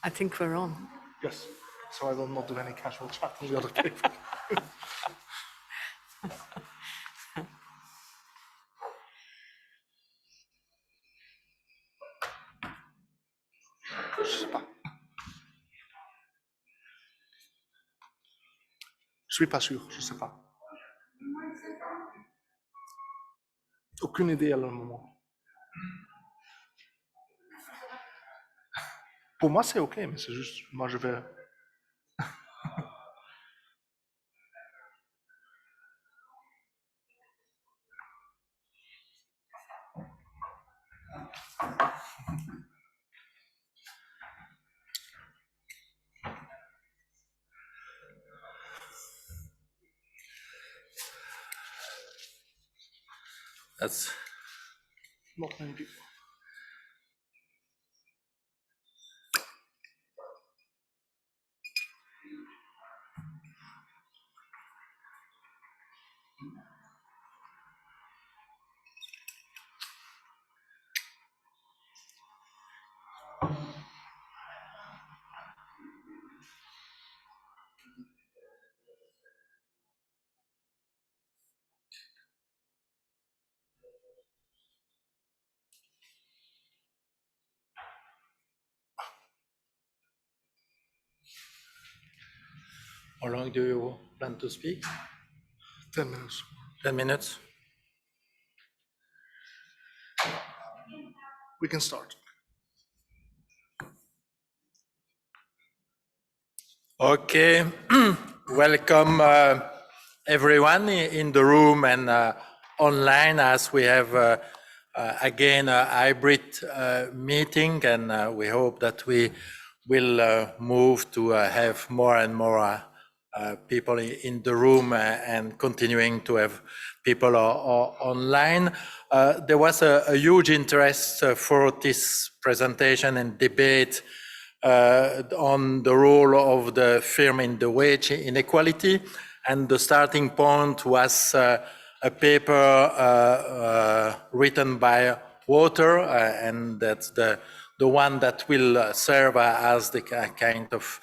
I think we're on. Yes, so I will not do any casual chat on the other paper. Je sais pas. Je suis pas sûr, je sais pas. Aucune idée à le moment. Pour moi, c'est OK, mais c'est juste, moi, je vais... That's Not many people. how long do you plan to speak? 10 minutes. 10 minutes? We can start. Okay, welcome everyone in the room and online, as we have again a hybrid meeting, and we hope that we will move to have more and more people in the room and continuing to have people online. There was a huge interest for this presentation and debate on the role of the firm in the wage inequality, and the starting point was a paper written by Wouter, and that's the one that will serve as the kind of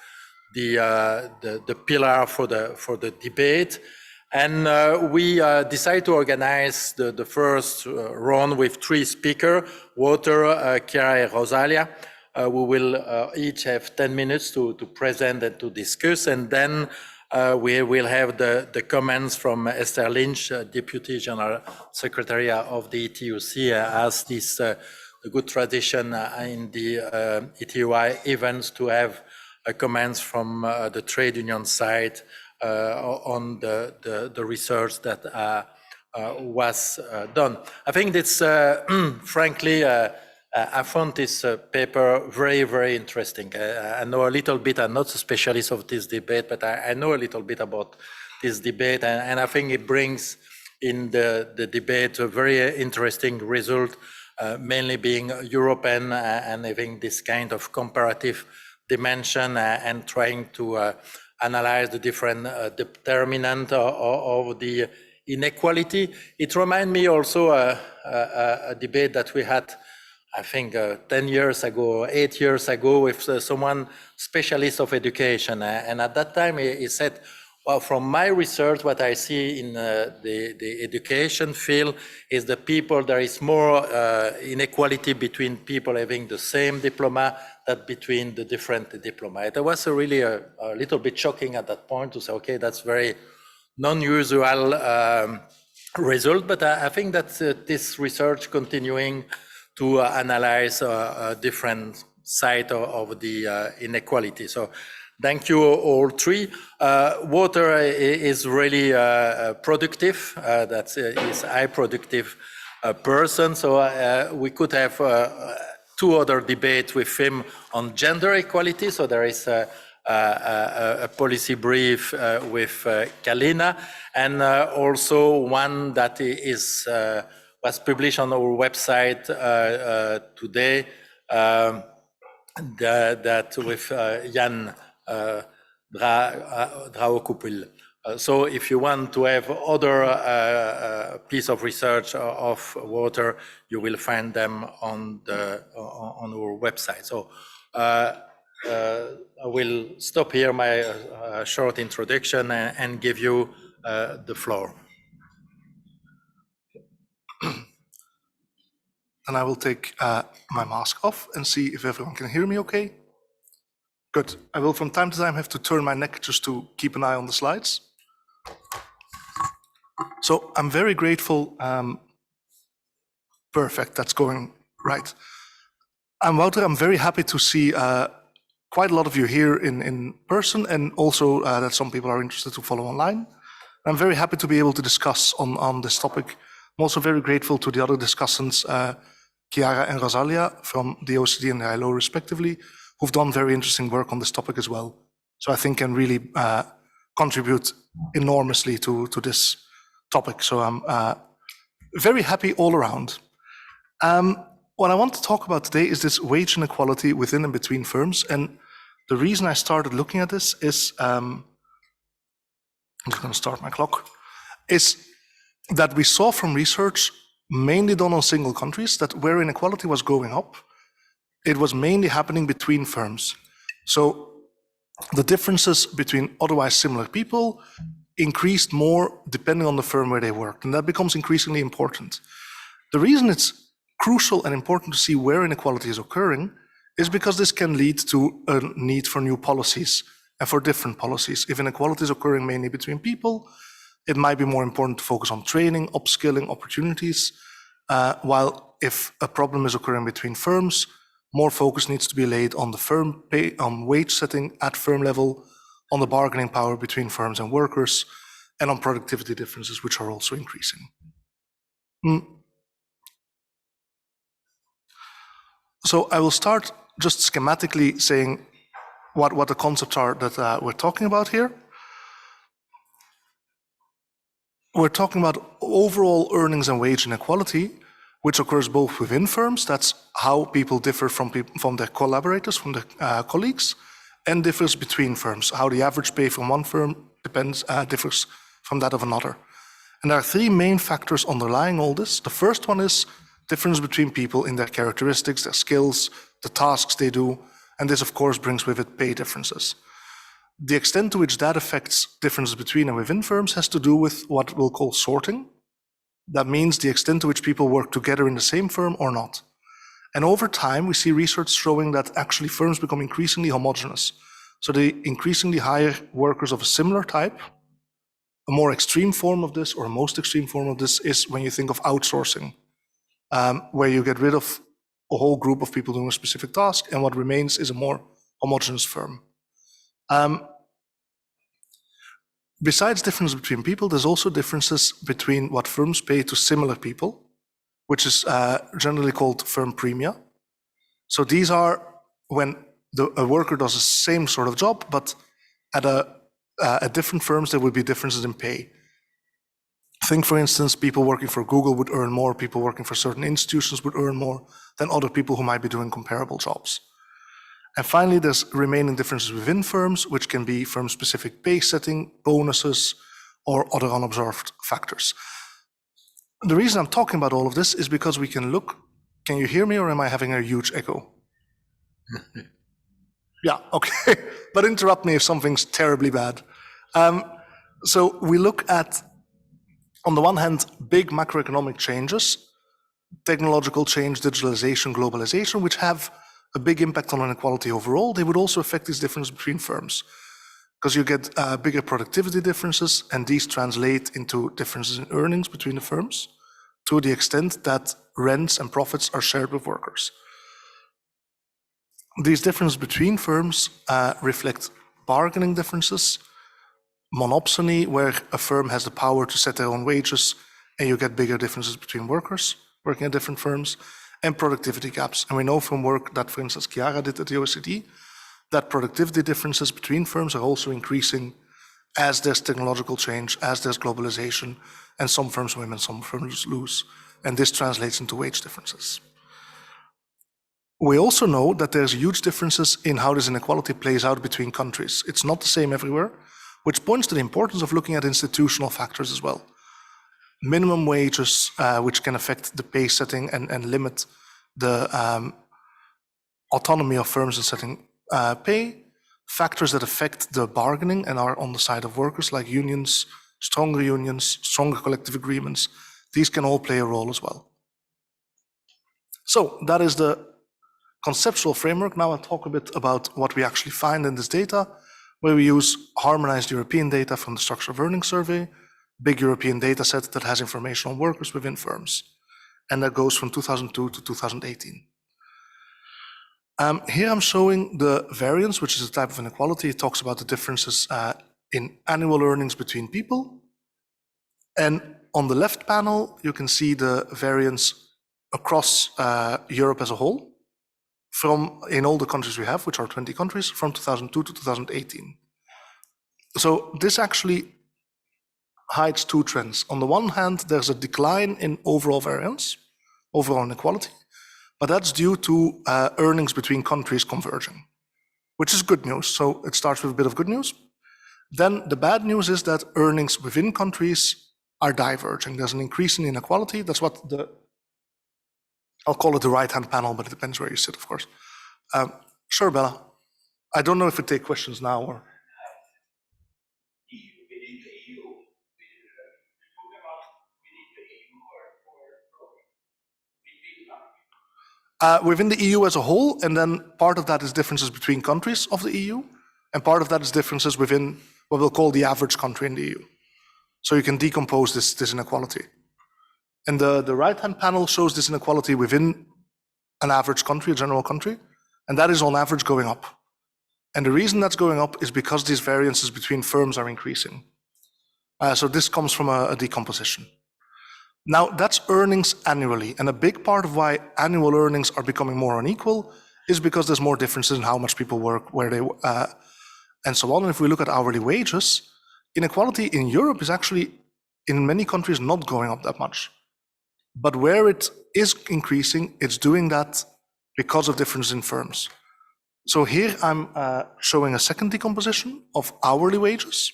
the pillar for the debate. And we decided to organize the first round with 3 speakers: Wouter, Chiara, and Rosalia. We will each have 10 minutes to present and to discuss, and then we will have the comments from Esther Lynch, Deputy General Secretary of the ETUC, as this the good tradition in the ETUI events to have comments from the trade union side on the research that was done. I think it's frankly I found this paper very, very interesting. I know a little bit, I'm not a specialist of this debate, but I know a little bit about this debate, and I think it brings in the debate a very interesting result, mainly being European and having this kind of comparative dimension and trying to analyze the different determinants of the inequality. It reminds me also a debate that we had, I think 10 years ago, 8 years ago, with someone specialist of education. And at that time, he said, well, from my research, what I see in the education field is the people, there is more inequality between people having the same diploma than between the different diploma. It was really a little bit shocking at that point to say, okay, that's very non-usual result, but I think that this research continuing to analyze a different side of the inequality. So thank you all 3. Wouter is really productive, that's is high productive person. So we could have 2 other debates with him on gender equality. So there is a policy brief with Kalina, and also one that is was published on our website today, that with Jan Draokupil. So if you want to have other piece of research of Wouter, you will find them on our website. So I will stop here my short introduction and give you the floor. And I will take my mask off and see if everyone can hear me okay. Good. I will from time to time have to turn my neck just to keep an eye on the slides. So I'm very grateful. Perfect, that's going right. I'm Wouter. I'm very happy to see quite a lot of you here in person, and also that some people are interested to follow online. I'm very happy to be able to discuss on this topic. I'm also very grateful to the other discussants, Chiara and Rosalia from the OECD and the ILO respectively, who've done very interesting work on this topic as well. So I think can really contribute enormously to this topic. So I'm very happy all around. What I want to talk about today is this wage inequality within and between firms. And the reason I started looking at this is, I'm just going to start my clock, is that we saw from research, mainly done on single countries, that where inequality was going up, it was mainly happening between firms. So the differences between otherwise similar people increased more depending on the firm where they worked, and that becomes increasingly important. The reason it's crucial and important to see where inequality is occurring is because this can lead to a need for new policies and for different policies. If inequality is occurring mainly between people, it might be more important to focus on training, upskilling, opportunities, while if a problem is occurring between firms, more focus needs to be laid on the firm pay, on wage setting at firm level, on the bargaining power between firms and workers, and on productivity differences, which are also increasing. So I will start just schematically saying what the concepts are that we're talking about here. We're talking about overall earnings and wage inequality, which occurs both within firms, that's how people differ from their collaborators, from their colleagues, and differs between firms, how the average pay from one firm differs from that of another. And there are three main factors underlying all this. The first one is difference between people in their characteristics, their skills, the tasks they do, and this of course brings with it pay differences. The extent to which that affects differences between and within firms has to do with what we'll call sorting. That means the extent to which people work together in the same firm or not. And over time, we see research showing that actually firms become increasingly homogeneous. So they increasingly hire workers of a similar type. A more extreme form of this, or a most extreme form of this, is when you think of outsourcing, where you get rid of a whole group of people doing a specific task, and what remains is a more homogeneous firm. Besides differences between people, there's also differences between what firms pay to similar people, which is generally called firm premia. So these are when a worker does the same sort of job, but at different firms there would be differences in pay. Think, for instance, people working for Google would earn more, people working for certain institutions would earn more than other people who might be doing comparable jobs. And finally, there's remaining differences within firms, which can be firm-specific pay setting, bonuses, or other unobserved factors. The reason I'm talking about all of this is because we can look, can you hear me or am I having a huge echo? Yeah, okay, but interrupt me if something's terribly bad. So we look at, on the one hand, big macroeconomic changes, technological change, digitalization, globalization, which have a big impact on inequality overall. They would also affect these differences between firms, because you get bigger productivity differences, and these translate into differences in earnings between the firms to the extent that rents and profits are shared with workers. These differences between firms reflect bargaining differences, monopsony, where a firm has the power to set their own wages, and you get bigger differences between workers working at different firms, and productivity gaps. And we know from work that, for instance, Chiara did at the OECD, that productivity differences between firms are also increasing as there's technological change, as there's globalization, and some firms win and some firms lose. And this translates into wage differences. We also know that there's huge differences in how this inequality plays out between countries. It's not the same everywhere, which points to the importance of looking at institutional factors as well. Minimum wages, which can affect the pay setting and limit the autonomy of firms in setting pay, factors that affect the bargaining and are on the side of workers, like unions, stronger collective agreements, these can all play a role as well. So that is the conceptual framework. Now I'll talk a bit about what we actually find in this data, where we use harmonized European data from the Structure of Earnings Survey, big European data set that has information on workers within firms. And that goes from 2002 to 2018. Here I'm showing the variance, which is a type of inequality. It talks about the differences in annual earnings between people. And on the left panel, you can see the variance across Europe as a whole, in all the countries we have, which are 20 countries, from 2002 to 2018. So this actually hides two trends. On the one hand, there's a decline in overall variance, overall inequality, but that's due to earnings between countries converging, which is good news. So it starts with a bit of good news. Then the bad news is that earnings within countries are diverging. There's an increase in inequality. That's what I'll call it the right-hand panel, but it depends where you sit, of course. Sure, Bella. I don't know if we take questions now or... Within the EU as a whole, and then part of that is differences between countries of the EU, and part of that is differences within what we'll call the average country in the EU. So you can decompose this inequality. And the right-hand panel shows this inequality within an average country, a general country, and that is on average going up. And the reason that's going up is because these variances between firms are increasing. So this comes from a decomposition. Now, that's earnings annually, and a big part of why annual earnings are becoming more unequal is because there's more differences in how much people work, where they, and so on. And if we look at hourly wages, inequality in Europe is actually, in many countries, not going up that much. But where it is increasing, it's doing that because of differences in firms. So here I'm showing a second decomposition of hourly wages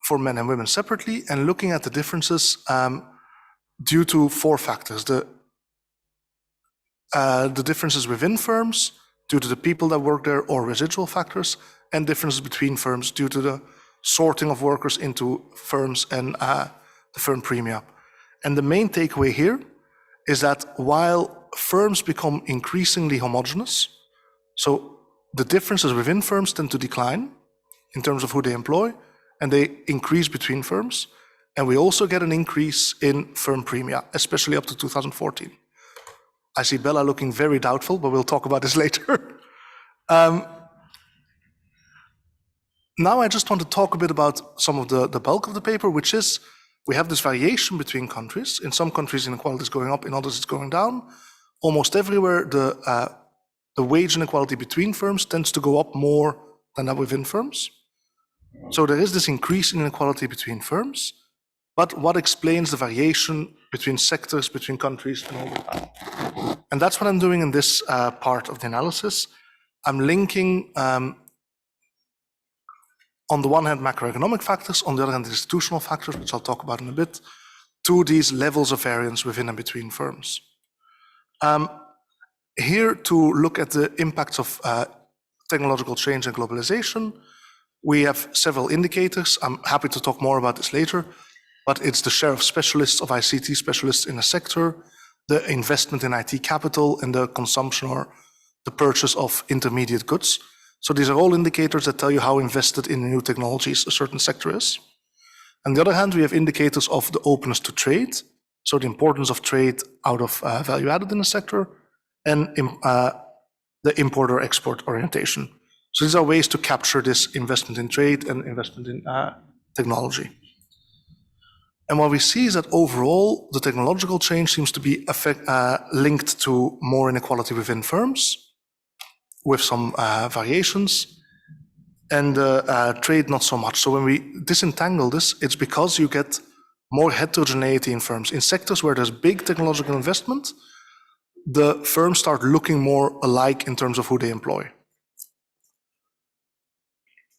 for men and women separately, and looking at the differences due to four factors. The differences within firms, due to the people that work there, or residual factors, and differences between firms due to the sorting of workers into firms and the firm premia. And the main takeaway here is that while firms become increasingly homogeneous, so the differences within firms tend to decline in terms of who they employ, and they increase between firms. And we also get an increase in firm premia, especially up to 2014. I see Bella looking very doubtful, but we'll talk about this later. Now I just want to talk a bit about some of the bulk of the paper, which is we have this variation between countries. In some countries, inequality is going up, in others it's going down. Almost everywhere, the wage inequality between firms tends to go up more than that within firms. So there is this increase in inequality between firms, but what explains the variation between sectors, between countries, and over time? And that's what I'm doing in this part of the analysis. I'm linking, on the one hand, macroeconomic factors, on the other hand, institutional factors, which I'll talk about in a bit, to these levels of variance within and between firms. Here to look at the impacts of technological change and globalization, we have several indicators. I'm happy to talk more about this later, but it's the share of specialists, of ICT specialists in a sector, the investment in IT capital, and the consumption or the purchase of intermediate goods. So these are all indicators that tell you how invested in new technologies a certain sector is. On the other hand, we have indicators of the openness to trade, so the importance of trade out of value added in a sector, and the import or export orientation. So these are ways to capture this investment in trade and investment in technology. And what we see is that overall, the technological change seems to be linked to more inequality within firms, with some variations, and trade not so much. So when we disentangle this, it's because you get more heterogeneity in firms. In sectors where there's big technological investment, the firms start looking more alike in terms of who they employ.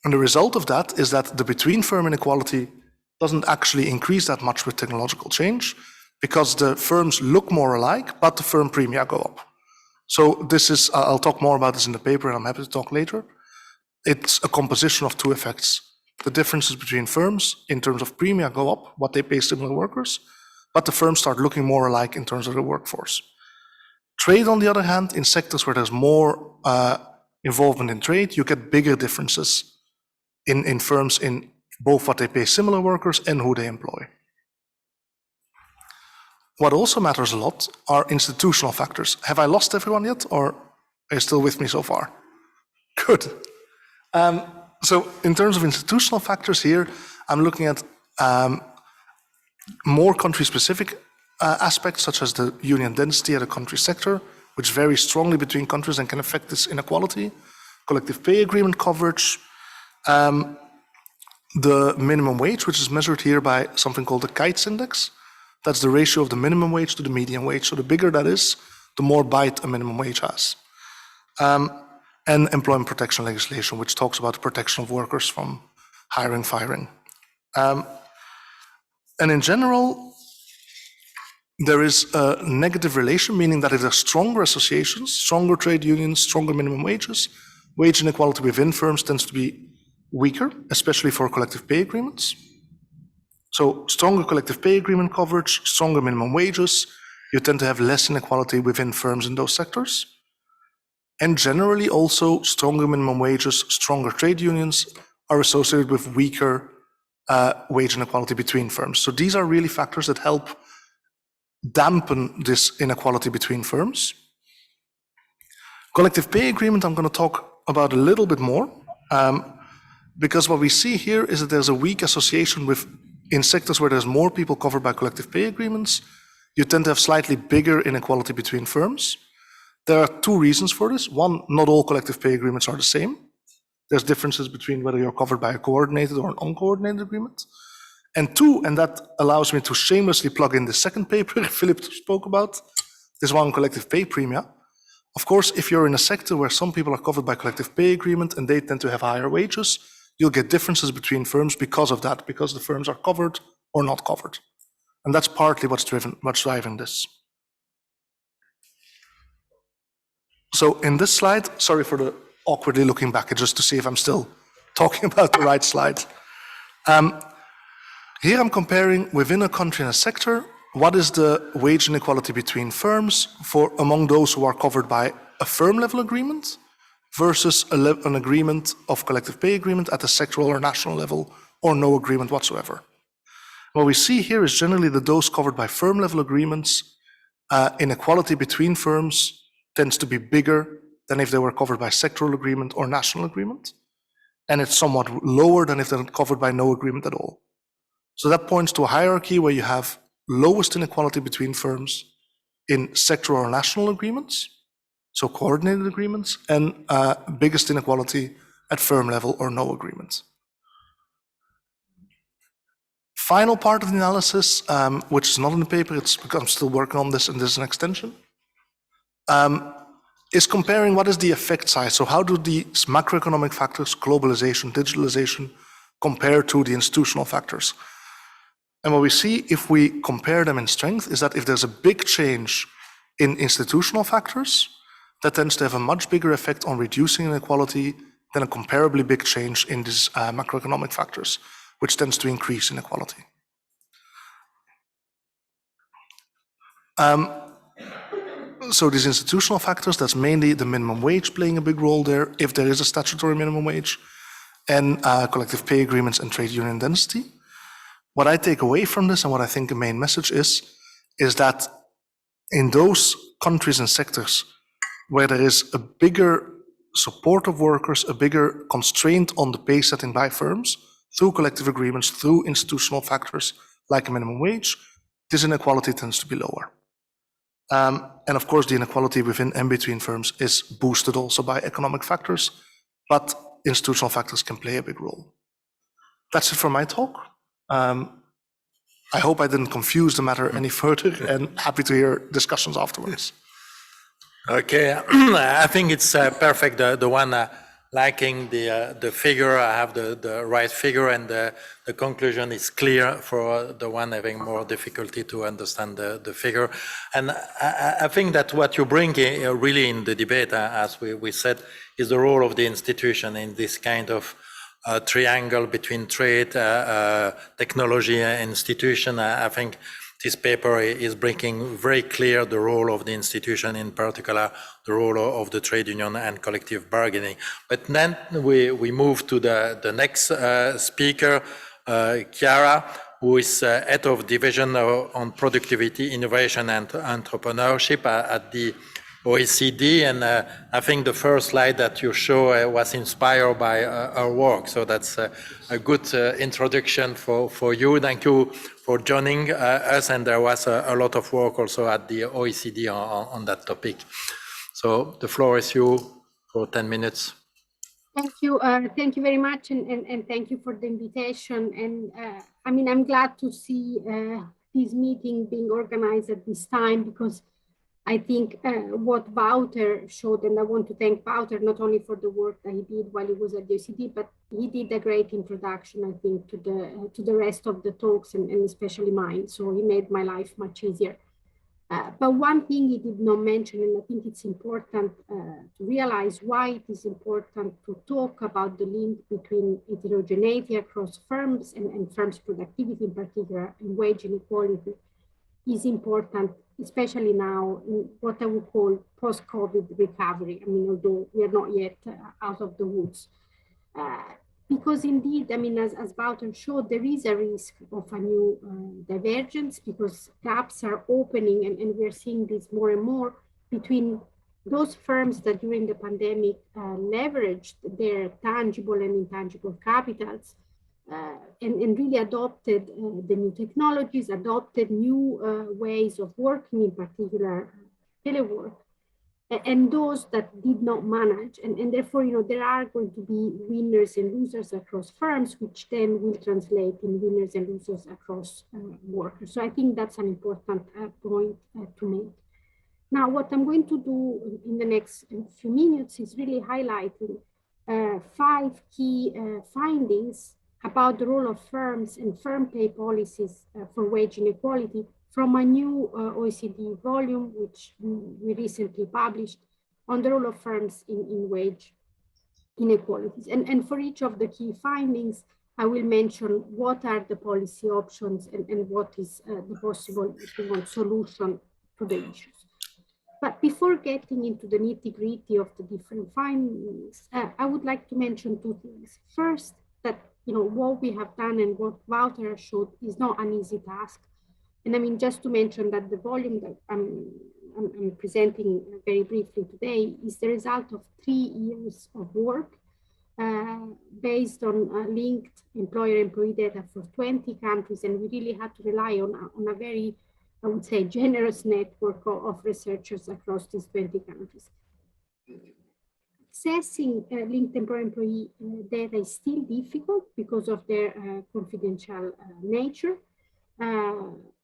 And the result of that is that the between firm inequality doesn't actually increase that much with technological change, because the firms look more alike, but the firm premia go up. So this is, I'll talk more about this in the paper, and I'm happy to talk later. It's a composition of two effects. The differences between firms in terms of premia go up, what they pay similar workers, but the firms start looking more alike in terms of the workforce. Trade, on the other hand, in sectors where there's more involvement in trade, you get bigger differences in firms in both what they pay similar workers and who they employ. What also matters a lot are institutional factors. Have I lost everyone yet, or are you still with me so far? Good. So in terms of institutional factors here, I'm looking at more country-specific aspects, such as the union density at a country sector, which varies strongly between countries and can affect this inequality, collective pay agreement coverage, the minimum wage, which is measured here by something called the Kites index. That's the ratio of the minimum wage to the median wage. So the bigger that is, the more bite a minimum wage has. And employment protection legislation, which talks about the protection of workers from hiring, firing. And in general, there is a negative relation, meaning that if there are stronger associations, stronger trade unions, stronger minimum wages, wage inequality within firms tends to be weaker, especially for collective pay agreements. So stronger collective pay agreement coverage, stronger minimum wages, you tend to have less inequality within firms in those sectors. And generally also stronger minimum wages, stronger trade unions are associated with weaker wage inequality between firms. So these are really factors that help dampen this inequality between firms. Collective pay agreement, I'm going to talk about a little bit more, because what we see here is that there's a weak association with, in sectors where there's more people covered by collective pay agreements, you tend to have slightly bigger inequality between firms. There are two reasons for this. One, not all collective pay agreements are the same. There's differences between whether you're covered by a coordinated or an uncoordinated agreement. And two, and that allows me to shamelessly plug in the second paper Philip spoke about, this one on collective pay premia. Of course, if you're in a sector where some people are covered by collective pay agreement and they tend to have higher wages, you'll get differences between firms because of that, because the firms are covered or not covered. And that's partly what's driving this. So in this slide, sorry for the awkwardly looking back, just to see if I'm still talking about the right slide. Here I'm comparing within a country and a sector, what is the wage inequality between firms for among those who are covered by a firm level agreement versus an agreement of collective pay agreement at the sectoral or national level, or no agreement whatsoever. What we see here is generally that those covered by firm level agreements, inequality between firms tends to be bigger than if they were covered by sectoral agreement or national agreement. And it's somewhat lower than if they're covered by no agreement at all. So that points to a hierarchy where you have lowest inequality between firms in sectoral or national agreements, so coordinated agreements, and biggest inequality at firm level or no agreement. Final part of the analysis, which is not in the paper, it's because I'm still working on this and this is an extension, is comparing what is the effect size. So how do these macroeconomic factors, globalization, digitalization, compare to the institutional factors? And what we see if we compare them in strength is that if there's a big change in institutional factors, that tends to have a much bigger effect on reducing inequality than a comparably big change in these macroeconomic factors, which tends to increase inequality. So these institutional factors, that's mainly the minimum wage playing a big role there, if there is a statutory minimum wage, and collective pay agreements and trade union density. What I take away from this and what I think the main message is that in those countries and sectors where there is a bigger support of workers, a bigger constraint on the pay setting by firms, through collective agreements, through institutional factors like a minimum wage, this inequality tends to be lower. And of course, the inequality within and between firms is boosted also by economic factors, but institutional factors can play a big role. That's it for my talk. I hope I didn't confuse the matter any further, and happy to hear discussions afterwards. Okay, I think it's perfect, the one liking the figure. I have the right figure, and the conclusion is clear for the one having more difficulty to understand the figure. And I think that what you bring really in the debate, as we said, is the role of the institution in this kind of triangle between trade, technology, and institution. I think this paper is bringing very clear the role of the institution, in particular the role of the trade union and collective bargaining. But then we move to the next speaker, Chiara, who is head of division on productivity, innovation, and entrepreneurship at the OECD. And I think the first slide that you show was inspired by our work. So that's a good introduction for you. Thank you for joining us. And there was a lot of work also at the OECD on that topic. So the floor is yours for 10 minutes. Thank you very much, and thank you for the invitation. And I mean, I'm glad to see this meeting being organized at this time, because I think what Wouter showed, and I want to thank Wouter not only for the work that he did while he was at the OECD, but he did a great introduction, I think, to the rest of the talks, and especially mine. So he made my life much easier. But one thing he did not mention, and I think it's important to realize why it is important to talk about the link between heterogeneity across firms and firms' productivity in particular, and wage inequality, is important, especially now in what I would call post-COVID recovery. I mean, although we are not yet out of the woods. Because indeed, I mean, as Wouter showed, there is a risk of a new divergence, because gaps are opening, and we're seeing this more and more between those firms that during the pandemic leveraged their tangible and intangible capitals and really adopted the new technologies, adopted new ways of working, in particular telework, and those that did not manage. And therefore, you know, there are going to be winners and losers across firms, which then will translate in winners and losers across workers. So I think that's an important point to make. Now, what I'm going to do in the next few minutes is really highlighting 5 key findings about the role of firms and firm pay policies for wage inequality from a new OECD volume, which we recently published, on the role of firms in wage inequalities. And for each of the key findings, I will mention what are the policy options and what is the possible, if you want, solution to the issues. But before getting into the nitty-gritty of the different findings, I would like to mention 2 things. First, that, you know, what we have done and what Wouter showed is not an easy task. And I mean, just to mention that the volume that I'm presenting very briefly today is the result of 3 years of work based on linked employer-employee data for 20 countries. And we really had to rely on a very, I would say, generous network of researchers across these 20 countries. Accessing linked employer-employee data is still difficult because of their confidential nature.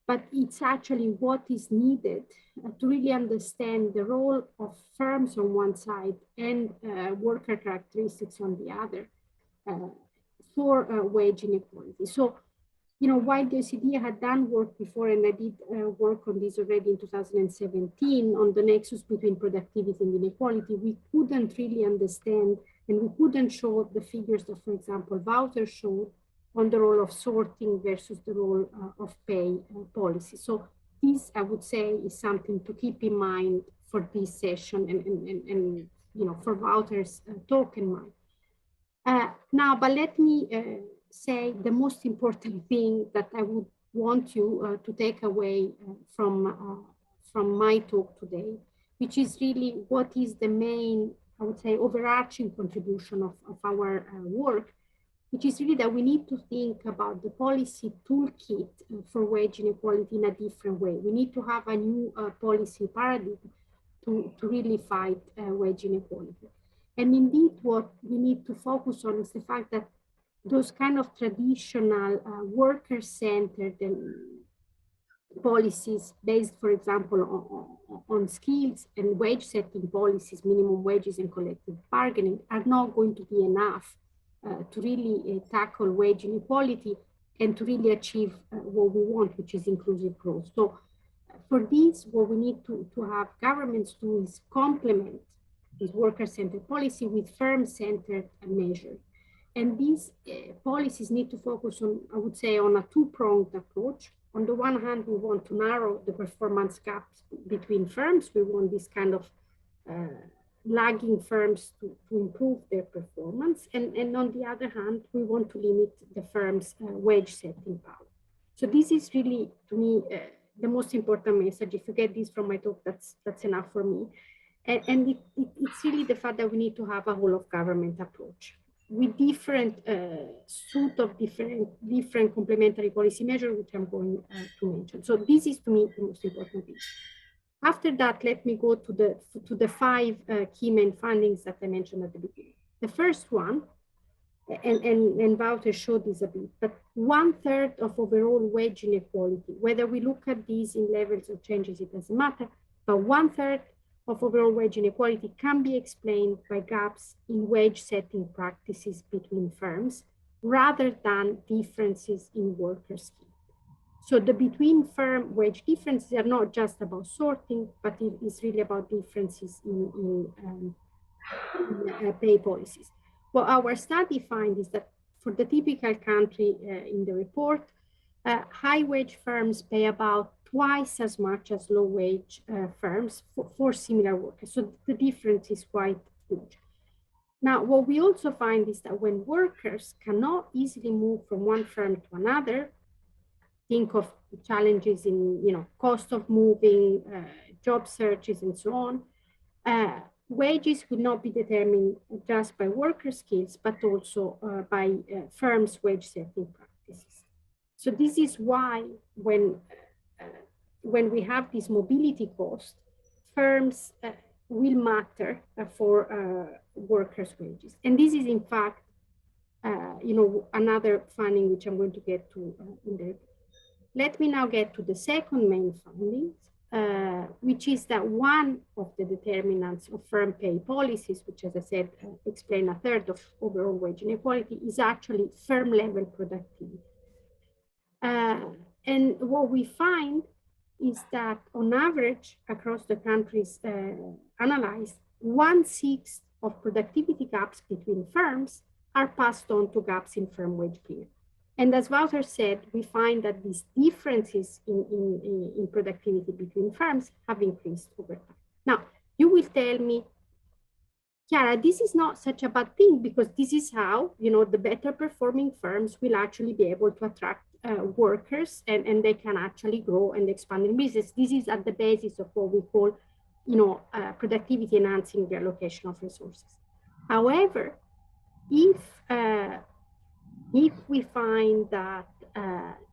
But it's actually what is needed to really understand the role of firms on one side and worker characteristics on the other for wage inequality. So, you know, while the OECD had done work before, and I did work on this already in 2017 on the nexus between productivity and inequality, we couldn't really understand, and we couldn't show the figures that, for example, Wouter showed on the role of sorting versus the role of pay policy. So this, I would say, is something to keep in mind for this session and you know, for Wouter's talk in mind. Now, but let me say the most important thing that I would want you to take away from my talk today, which is really what is the main, I would say, overarching contribution of our work, which is really that we need to think about the policy toolkit for wage inequality in a different way. We need to have a new policy paradigm to really fight wage inequality. And indeed, what we need to focus on is the fact that those kind of traditional worker-centered and policies based, for example, on skills and wage setting policies, minimum wages and collective bargaining, are not going to be enough to really tackle wage inequality and to really achieve what we want, which is inclusive growth. So for this, what we need to have governments do is complement this worker-centered policy with firm-centered measures. And these policies need to focus on, I would say, on a two-pronged approach. On the one hand, we want to narrow the performance gaps between firms. We want this kind of lagging firms to improve their performance. And on the other hand, we want to limit the firm's wage setting power. So this is really, to me, the most important message. If you get this from my talk, that's enough for me. And it's really the fact that we need to have a whole of government approach with different suite of different complementary policy measures, which I'm going to mention. So this is, to me, the most important thing. After that, let me go to the five key main findings that I mentioned at the beginning. The first one, and Wouter showed this a bit, but 1/3 of overall wage inequality, whether we look at these in levels or changes, it doesn't matter, but 1/3 of overall wage inequality can be explained by gaps in wage setting practices between firms rather than differences in worker skill. So the between firm wage differences are not just about sorting, but it is really about differences in pay policies. What our study finds is that for the typical country in the report, high wage firms pay about twice as much as low wage firms for similar workers. So the difference is quite huge. Now, what we also find is that when workers cannot easily move from one firm to another, think of challenges in cost of moving, job searches, and so on, wages will not be determined just by worker skills, but also by firms' wage setting practices. So this is why when we have this mobility cost, firms will matter for workers' wages. And this is, in fact, another finding which I'm going to get to in the report. Let me now get to the second main finding, which is that one of the determinants of firm pay policies, which, as I said, explain 1/3 of overall wage inequality, is actually firm level productivity. And what we find is that on average, across the countries analyzed, 1/6 of productivity gaps between firms are passed on to gaps in firm wage premium. And as Wouter said, we find that these differences in productivity between firms have increased over time. Now, you will tell me, Chiara, this is not such a bad thing because this is how, the better performing firms will actually be able to attract workers and they can actually grow and expand in business. This is at the basis of what we call, productivity enhancing the allocation of resources. However, if we find that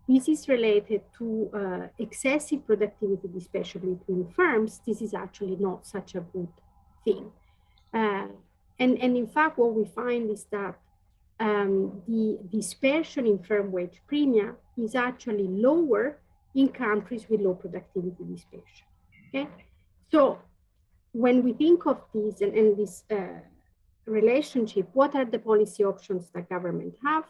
this is related to excessive productivity, especially between firms, this is actually not such a good thing. And in fact, what we find is that the dispersion in firm wage premia is actually lower in countries with low productivity dispersion. Okay, so when we think of this and this relationship, what are the policy options that government have?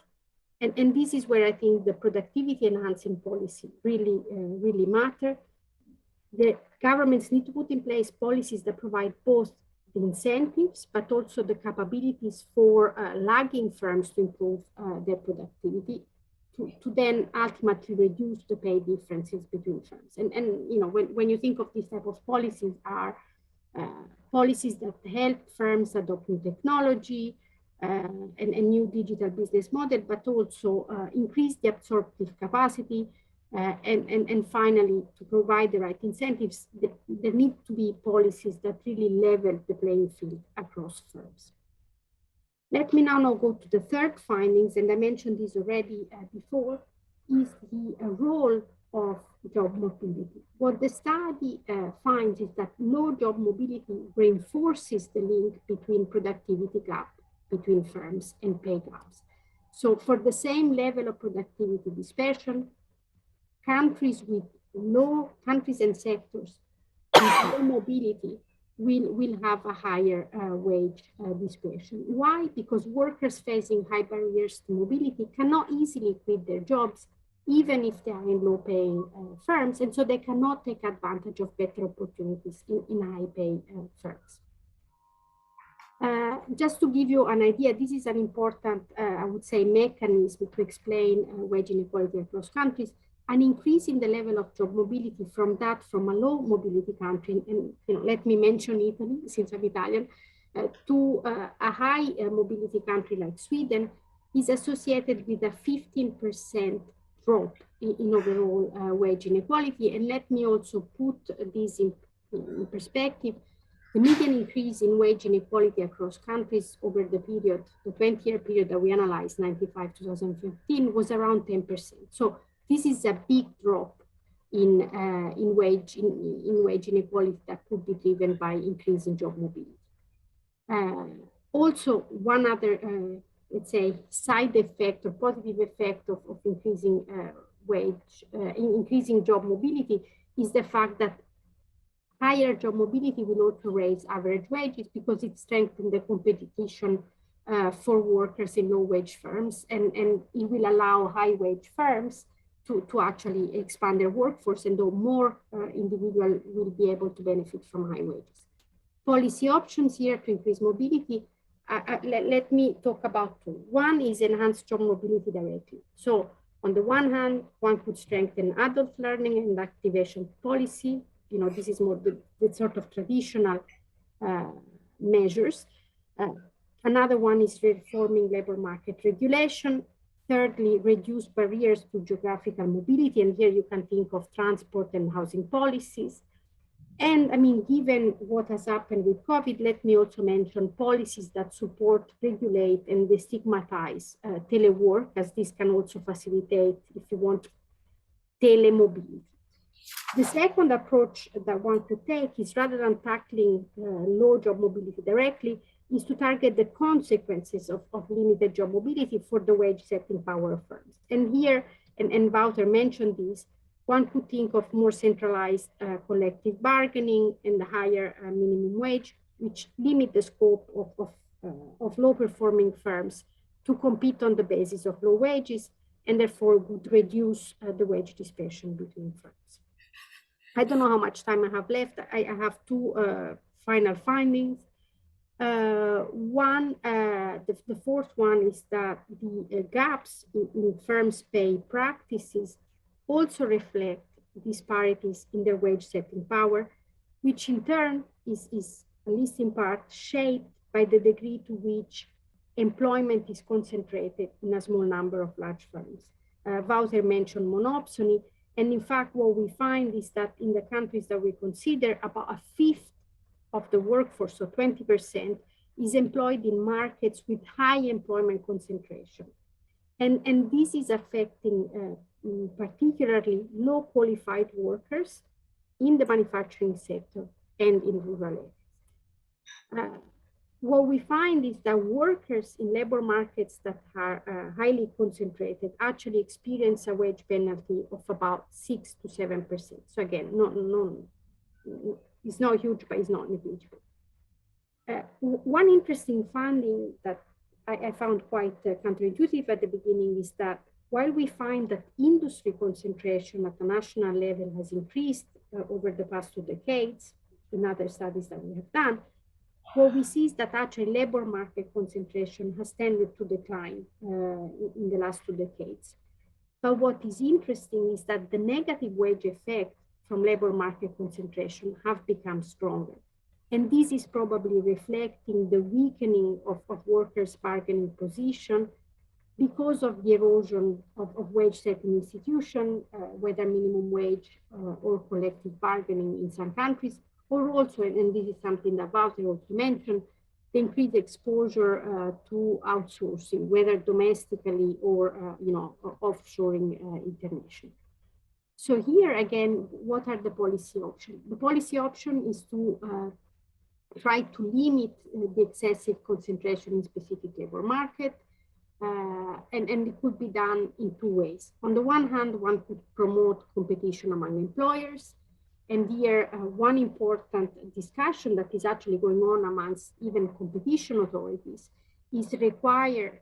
And this is where I think the productivity enhancing policy really matter. The governments need to put in place policies that provide both the incentives, but also the capabilities for lagging firms to improve their productivity, to then ultimately reduce the pay differences between firms. And when you think of these type of policies, are policies that help firms adopt new technology, and a new digital business model, but also increase the absorptive capacity, and finally, to provide the right incentives. There need to be policies that really level the playing field across firms. Let me now go to the third findings, and I mentioned this already before, is the role of job mobility. What the study finds is that low job mobility reinforces the link between productivity gap between firms and pay gaps. So for the same level of productivity dispersion, countries with low countries and sectors with low mobility will have a higher wage dispersion. Why? Because workers facing high barriers to mobility cannot easily quit their jobs, even if they are in low-paying firms, and so they cannot take advantage of better opportunities in high-paying firms. Just to give you an idea, this is an important, I would say, mechanism to explain wage inequality across countries. An increase in the level of job mobility from a low mobility country, and let me mention Italy, since I'm Italian, to a high mobility country like Sweden, is associated with a 15% drop in overall wage inequality. And let me also put this in perspective. The median increase in wage inequality across countries over the period, the 20-year period that we analyzed, 95 to 2015, was around 10%. So this is a big drop in wage inequality that could be driven by increasing job mobility. Also, one other, let's say, side effect or positive effect of increasing increasing job mobility is the fact that higher job mobility will also raise average wages because it strengthens the competition for workers in low-wage firms, and it will allow high-wage firms to actually expand their workforce, and though more individuals will be able to benefit from high wages. Policy options here to increase mobility, let me talk about two. One is enhanced job mobility directly. So on the one hand, one could strengthen adult learning and activation policy. This is more the sort of traditional measures. Another one is reforming labor market regulation. Thirdly, reduce barriers to geographical mobility. And here you can think of transport and housing policies. And I mean, given what has happened with COVID, let me also mention policies that support, regulate, and destigmatize telework, as this can also facilitate, if you want, telemobility. The second approach that one could take is, rather than tackling low job mobility directly, is to target the consequences of limited job mobility for the wage setting power of firms. And here, and Wouter mentioned this, one could think of more centralized collective bargaining and the higher minimum wage, which limit the scope of low-performing firms to compete on the basis of low wages, and therefore would reduce the wage dispersion between firms. I don't know how much time I have left. I have two final findings. The fourth one is that the gaps in firms' pay practices also reflect disparities in their wage setting power, which in turn is at least in part shaped by the degree to which employment is concentrated in a small number of large firms. Wouter mentioned monopsony, and in fact what we find is that in the countries that we consider, about a fifth of the workforce, so 20%, is employed in markets with high employment concentration. And this is affecting particularly low qualified workers in the manufacturing sector and in rural areas. What we find is that workers in labor markets that are highly concentrated actually experience a wage penalty of about 6 to 7%. So again, it's not huge, but it's not negligible. One interesting finding that I found quite counterintuitive at the beginning is that while we find that industry concentration at the national level has increased over the past 2 decades, in other studies that we have done, what we see is that actually labor market concentration has tended to decline in the last 2 decades. But what is interesting is that the negative wage effect from labor market concentration have become stronger. And this is probably reflecting the weakening of workers' bargaining position because of the erosion of wage setting institutions, whether minimum wage or collective bargaining in some countries, or also, and this is something that Wouter also mentioned, the increased exposure to outsourcing, whether domestically or offshoring internationally. So here again, what are the policy options? The policy option is to try to limit the excessive concentration in specific labor market, And it could be done in two ways. On the one hand, one could promote competition among employers. And here, one important discussion that is actually going on amongst even competition authorities is require,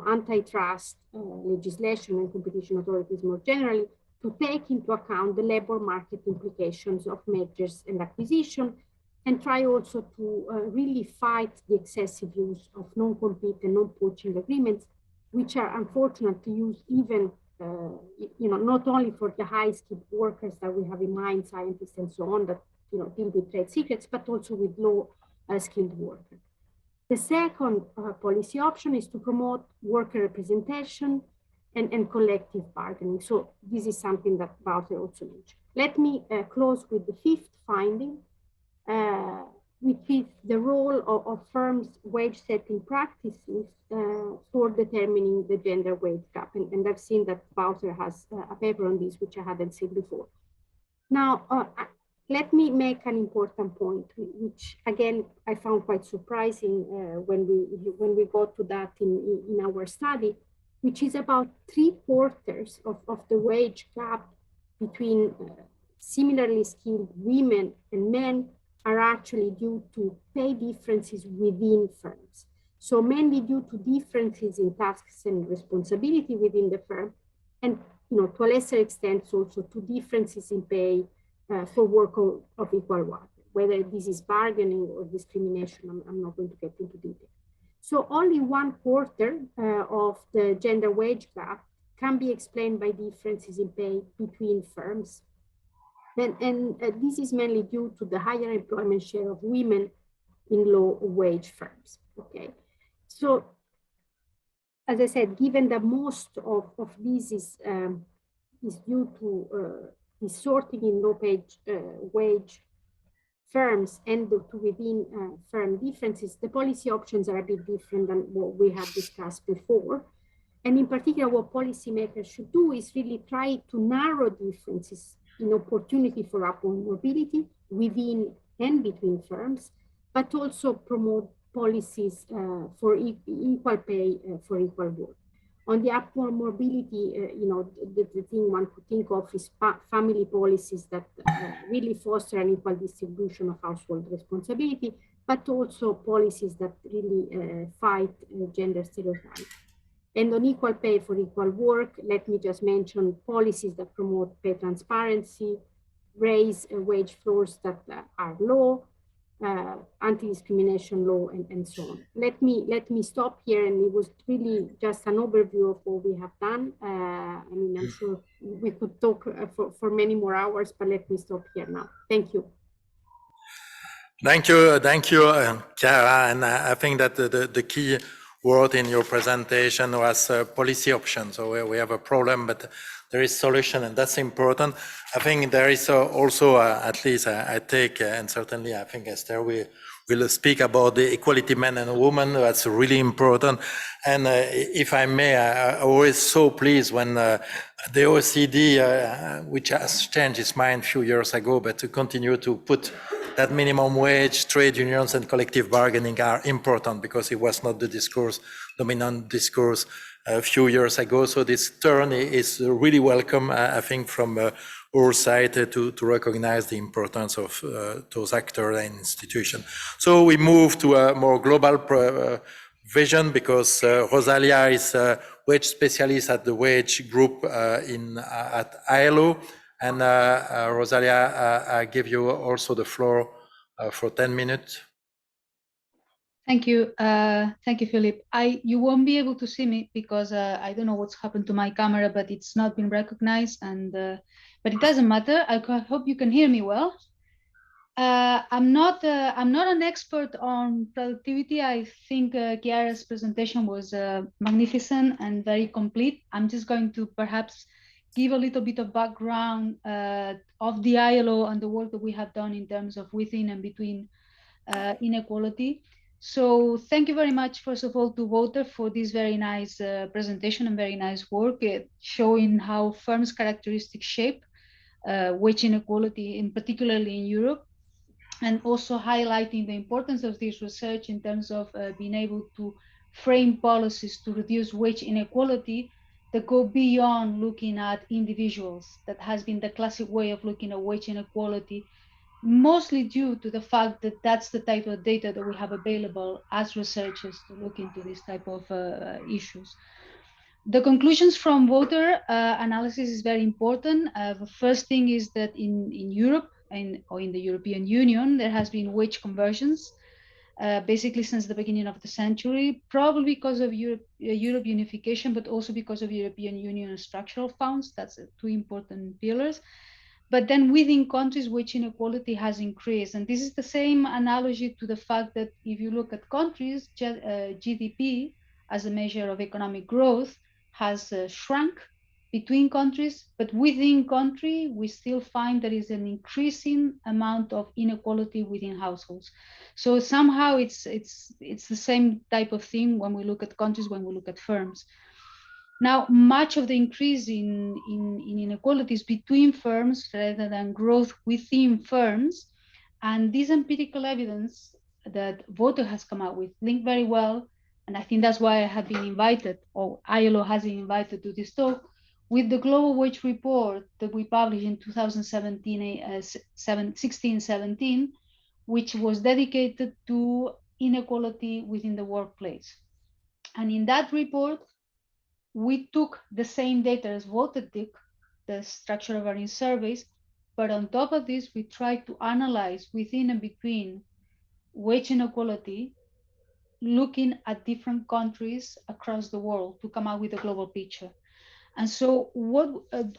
antitrust legislation and competition authorities more generally to take into account the labor market implications of mergers and acquisition, and try also to really fight the excessive use of non-compete and non-poaching agreements, which are unfortunately used even not only for the high-skilled workers that we have in mind, scientists and so on, that deal with trade secrets, but also with low-skilled workers. The second policy option is to promote worker representation and collective bargaining. So this is something that Wouter also mentioned. Let me close with the fifth finding, which is the role of firms' wage setting practices for determining the gender wage gap. And I've seen that Wouter has a paper on this, which I hadn't seen before. Now, let me make an important point, which again, I found quite surprising when we got to that in our study, which is about 3/4 of the wage gap between similarly skilled women and men are actually due to pay differences within firms. So mainly due to differences in tasks and responsibility within the firm, and to a lesser extent also to differences in pay for work of equal work, whether this is bargaining or discrimination. I'm not going to get into detail. So only 1/4 of the gender wage gap can be explained by differences in pay between firms. And this is mainly due to the higher employment share of women in low wage firms, okay? So, as I said, given that most of this is due to the sorting in low wage firms and to within firm differences, the policy options are a bit different than what we have discussed before. And in particular, what policymakers should do is really try to narrow differences in opportunity for upward mobility within and between firms, but also promote policies for equal pay for equal work. On the upward mobility, the thing one could think of is family policies that really foster an equal distribution of household responsibility, but also policies that really fight gender stereotypes. And on equal pay for equal work, let me just mention policies that promote pay transparency, raise wage floors that are low, anti-discrimination law, and so on. Let me stop here, and it was really just an overview of what we have done. I mean, I'm sure we could talk for many more hours, but let me stop here now. Thank you. Thank you, Chiara. And I think that the key word in your presentation was policy options. So we have a problem, but there is solution, and that's important. I think there is also, at least I take, and certainly I think Esther will speak about the equality men and women. That's really important. And if I may, I'm always so pleased when the OECD, which has changed its mind a few years ago, but to continue to put that minimum wage, trade unions and collective bargaining are important, because it was not the dominant discourse a few years ago. So this turn is really welcome, I think, from our side to recognize the importance of those actors and institutions. So we move to a more global vision, because Rosalia is a wage specialist at the wage group at ILO. And Rosalia, I give you also the floor for 10 minutes. Thank you, Philip. You won't be able to see me because I don't know what's happened to my camera, but it's not been recognized, and but it doesn't matter. I hope you can hear me well. I'm not an expert on productivity. I think Chiara's presentation was magnificent and very complete. I'm just going to perhaps give a little bit of background of the ILO and the work that we have done in terms of within and between inequality. So thank you very much, first of all, to Wouter for this very nice presentation and very nice work, showing how firms' characteristics shape wage inequality, in particularly in Europe, and also highlighting the importance of this research in terms of being able to frame policies to reduce wage inequality that go beyond looking at individuals. That has been the classic way of looking at wage inequality, mostly due to the fact that that's the type of data that we have available as researchers to look into this type of issues. The conclusions from Wouter analysis is very important. The first thing is that in Europe or in the European Union, there has been wage conversions basically since the beginning of the century, probably because of Europe unification, but also because of European Union structural funds. That's two important pillars. But then within countries, wage inequality has increased. And this is the same analogy to the fact that if you look at countries, GDP as a measure of economic growth has shrunk between countries, but within country, we still find there is an increasing amount of inequality within households. So somehow it's the same type of thing when we look at countries, when we look at firms. Now, much of the increase in inequalities between firms rather than growth within firms, and this empirical evidence that Wouter has come out with link very well, and I think that's why I have been invited, or ILO has been invited to this talk, with the Global Wage Report that we published in 2016-17, which was dedicated to inequality within the workplace. And in that report, we took the same data as Wouter did, the structure of earnings surveys, but on top of this, we tried to analyze within and between wage inequality, looking at different countries across the world to come out with a global picture. And so what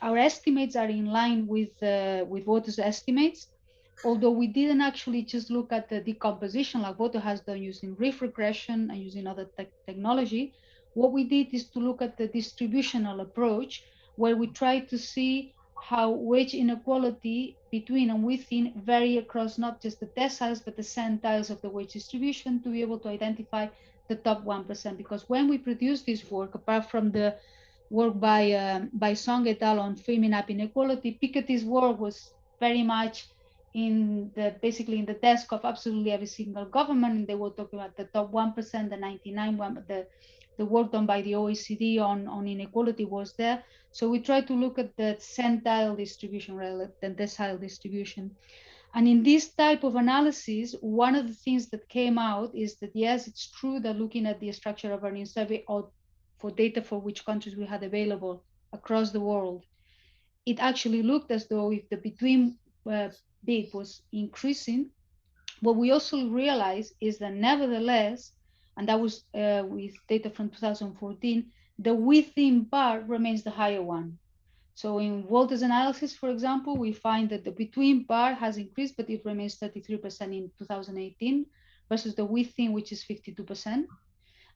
our estimates are in line with Wouter's estimates, although we didn't actually just look at the decomposition like Wouter has done using reef regression and using other technology. What we did is to look at the distributional approach, where we try to see how wage inequality between and within vary across not just the deciles, but the centiles of the wage distribution to be able to identify the top 1%. Because when we produce this work, apart from the work by Song et al. On framing up inequality, Piketty's work was very much basically in the desk of absolutely every single government, and they were talking about the top 1%, the 99, the work done by the OECD on inequality was there. So we try to look at the centile distribution rather than decile distribution. And in this type of analysis, one of the things that came out is that, yes, it's true that looking at the structure of earnings survey or for data for which countries we had available across the world, it actually looked as though if the between bid was increasing. What we also realized is that nevertheless, and that was with data from 2014, the within part remains the higher one. So in Wouter's analysis, for example, we find that the between part has increased, but it remains 33% in 2018 versus the within, which is 52%.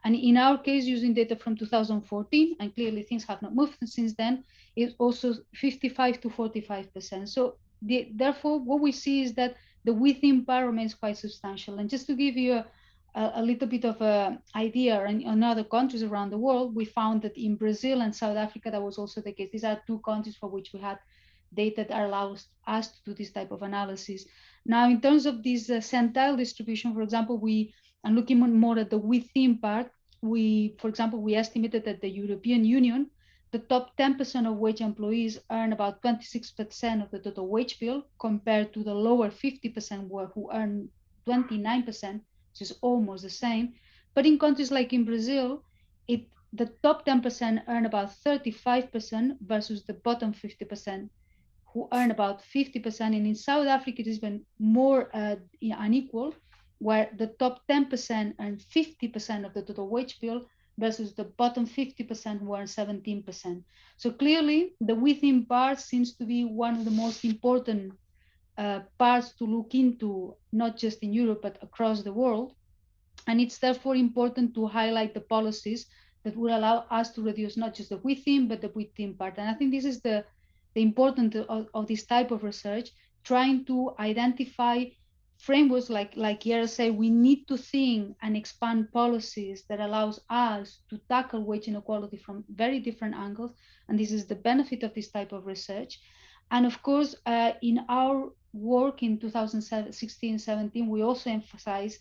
And in our case, using data from 2014, and clearly things have not moved since then, it's also 55 to 45%. So therefore, what we see is that the within part remains quite substantial. And just to give you a little bit of an idea, in other countries around the world, we found that in Brazil and South Africa, that was also the case. These are two countries for which we had data that allows us to do this type of analysis. Now, in terms of this centile distribution, for example, and looking more at the within part, for example, we estimated that the European Union, the top 10% of wage employees earn about 26% of the total wage bill, compared to the lower 50% who earn 29%, which is almost the same. But in countries like in Brazil, the top 10% earn about 35% versus the bottom 50%, who earn about 50%. And in South Africa, it is even more unequal, where the top 10% earn 50% of the total wage bill versus the bottom 50% who earn 17%. So clearly, the within part seems to be one of the most important parts to look into, not just in Europe, but across the world. And it's therefore important to highlight the policies that will allow us to reduce not just the within, but the within part. And I think this is the importance of this type of research, trying to identify frameworks like Yara said, we need to think and expand policies that allows us to tackle wage inequality from very different angles. And this is the benefit of this type of research. And of course, in our work in 2016-17, we also emphasize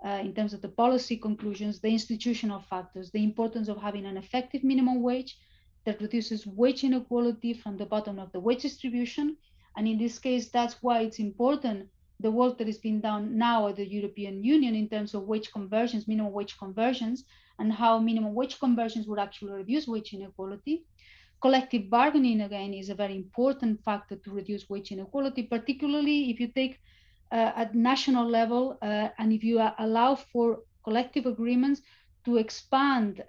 in terms of the policy conclusions, the institutional factors, the importance of having an effective minimum wage that reduces wage inequality from the bottom of the wage distribution. And in this case, that's why it's important, the work that is being done now at the European Union in terms of wage conversions, minimum wage conversions, and how minimum wage conversions would actually reduce wage inequality. Collective bargaining, again, is a very important factor to reduce wage inequality, particularly if you take at national level and if you allow for collective agreements to expand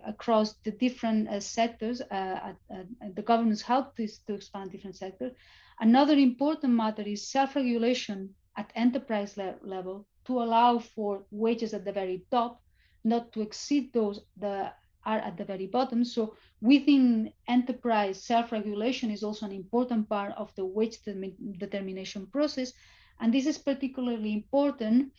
across the different sectors, the governments help this to expand different sectors. Another important matter is self-regulation at enterprise level to allow for wages at the very top, not to exceed those that are at the very bottom. So within enterprise, self-regulation is also an important part of the wage determination process. And this is particularly important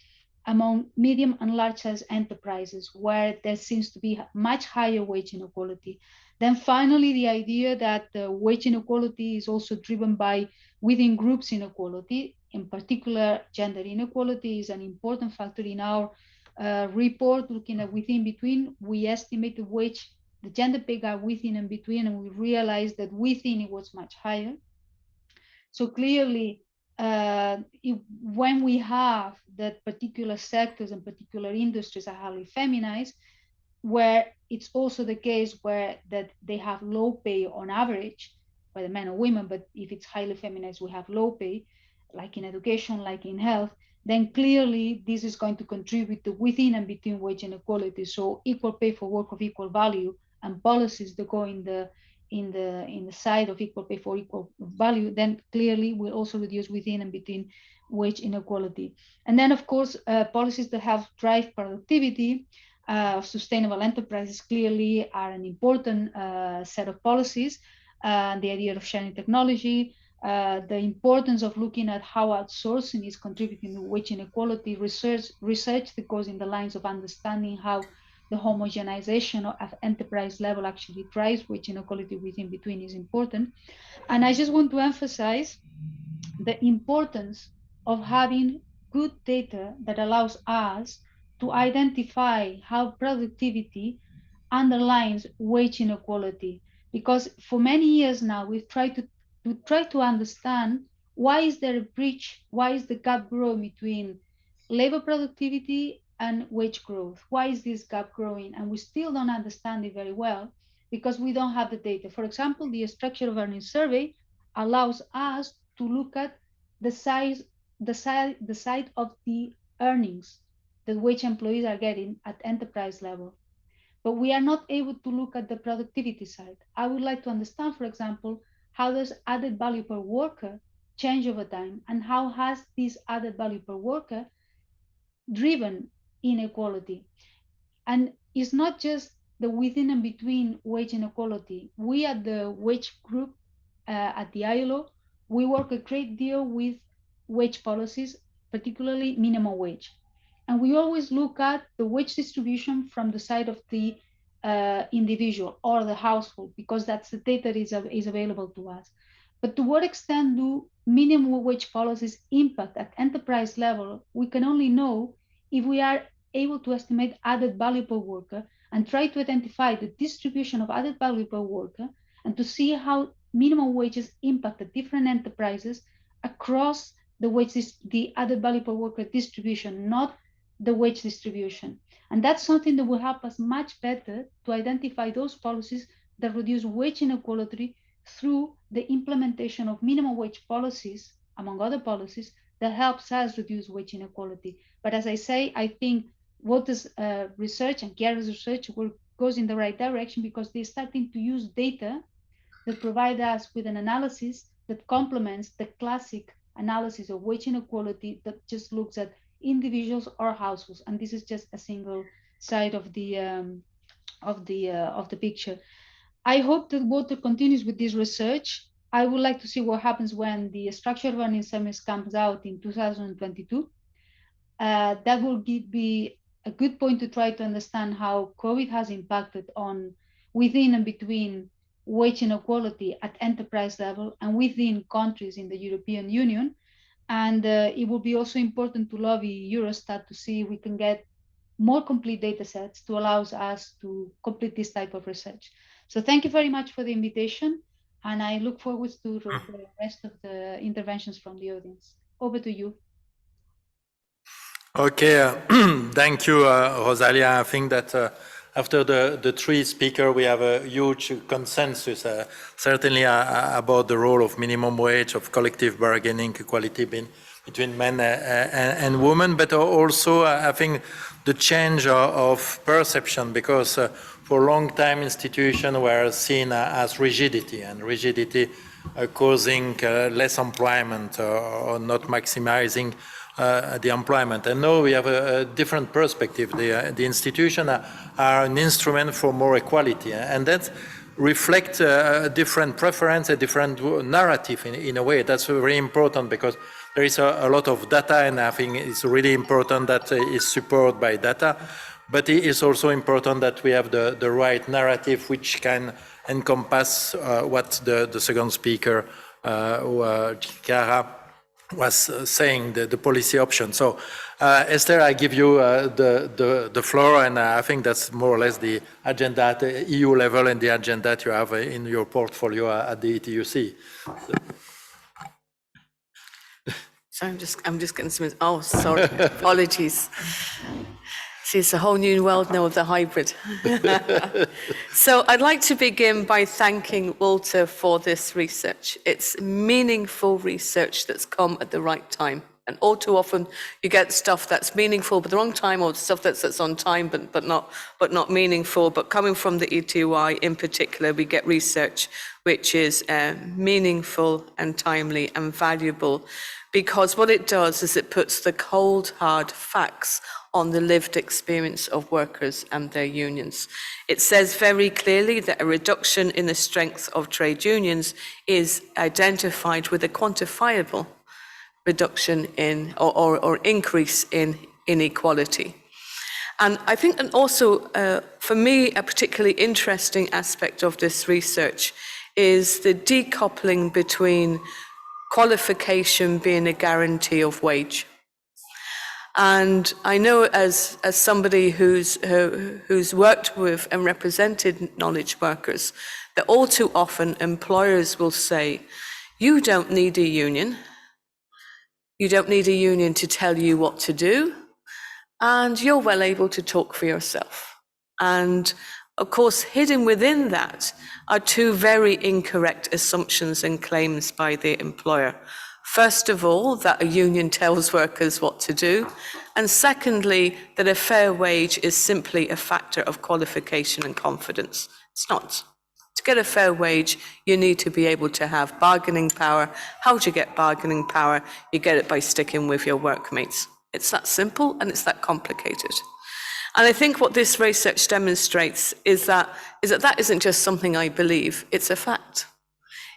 among medium and large size enterprises, where there seems to be much higher wage inequality. Then finally, the idea that wage inequality is also driven by within groups inequality, in particular gender inequality is an important factor in our report looking at within between. We estimate the gender pay gap within and between, and we realized that within it was much higher. So clearly, when we have that particular sectors and particular industries are highly feminized, where it's also the case where that they have low pay on average, whether men or women, but if it's highly feminized, we have low pay, like in education, like in health, then clearly this is going to contribute to within and between wage inequality. So equal pay for work of equal value and policies that go in the side of equal pay for equal value, then clearly will also reduce within and between wage inequality. And then of course, policies that help drive productivity of sustainable enterprises clearly are an important set of policies. The idea of sharing technology, the importance of looking at how outsourcing is contributing to wage inequality, research that goes in the lines of understanding how the homogenization at enterprise level actually drives wage inequality within between is important. And I just want to emphasize the importance of having good data that allows us to identify how productivity underlines wage inequality. Because for many years now, we've tried to understand why is there a breach, why is the gap growing between labor productivity and wage growth? Why is this gap growing? And we still don't understand it very well because we don't have the data. For example, the structure of earnings survey allows us to look at the side of the earnings that wage employees are getting at enterprise level. But we are not able to look at the productivity side. I would like to understand, for example, how does added value per worker change over time, and how has this added value per worker driven inequality? And it's not just the within and between wage inequality. We at the wage group at the ILO, we work a great deal with wage policies, particularly minimum wage. And we always look at the wage distribution from the side of the individual or the household, because that's the data that is available to us. But to what extent do minimum wage policies impact at enterprise level? We can only know if we are able to estimate added value per worker and try to identify the distribution of added value per worker and to see how minimum wages impact the different enterprises across the added value per worker distribution, not the wage distribution. And that's something that will help us much better to identify those policies that reduce wage inequality through the implementation of minimum wage policies, among other policies, that helps us reduce wage inequality. But as I say, I think Wouter's research and Chiara's research goes in the right direction because they're starting to use data that provide us with an analysis that complements the classic analysis of wage inequality that just looks at individuals or households. And this is just a single side of the picture. I hope that Wouter continues with this research. I would like to see what happens when the structure of earnings surveys comes out in 2022. That will be a good point to try to understand how COVID has impacted on within and between wage inequality at enterprise level and within countries in the European Union. And it will be also important to lobby Eurostat to see if we can get more complete data sets to allow us to complete this type of research. So thank you very much for the invitation. And I look forward to the rest of the interventions from the audience. Over to you. Okay, thank you, Rosalia. I think that after the three speakers, we have a huge consensus, certainly about the role of minimum wage, of collective bargaining, equality between men and women, but also I think the change of perception, because for a long time institutions were seen as rigidity, and rigidity causing less employment or not maximizing the employment. And now we have a different perspective. The institutions are an instrument for more equality, and that reflects a different preference, a different narrative in a way. That's very important, because there is a lot of data, and I think it's really important that it's supported by data. But it is also important that we have the right narrative, which can encompass what the second speaker, Chiara, was saying, the policy option. So, Esther, I give you the floor, and I think that's more or less the agenda at the EU level and the agenda that you have in your portfolio at the ETUC. So I'm just getting some. Oh, sorry, apologies. See, it's a whole new world now of the hybrid. So I'd like to begin by thanking Wouter for this research. It's meaningful research that's come at the right time. And all too often you get stuff that's meaningful but the wrong time, or stuff that's on time but not meaningful. But coming from the ETUI in particular, we get research which is meaningful and timely and valuable, because what it does is it puts the cold, hard facts on the lived experience of workers and their unions. It says very clearly that a reduction in the strength of trade unions is identified with a quantifiable reduction in or increase in inequality. And I think that also, for me, a particularly interesting aspect of this research is the decoupling between qualification being a guarantee of wage. And I know as somebody who's worked with and represented knowledge workers, that all too often employers will say, you don't need a union. You don't need a union to tell you what to do, and you're well able to talk for yourself. And of course, hidden within that are two very incorrect assumptions and claims by the employer. First of all, that a union tells workers what to do. And secondly, that a fair wage is simply a factor of qualification and confidence. It's not. To get a fair wage, you need to be able to have bargaining power. How do you get bargaining power? You get it by sticking with your workmates. It's that simple and it's that complicated. And I think what this research demonstrates is that isn't just something I believe, it's a fact.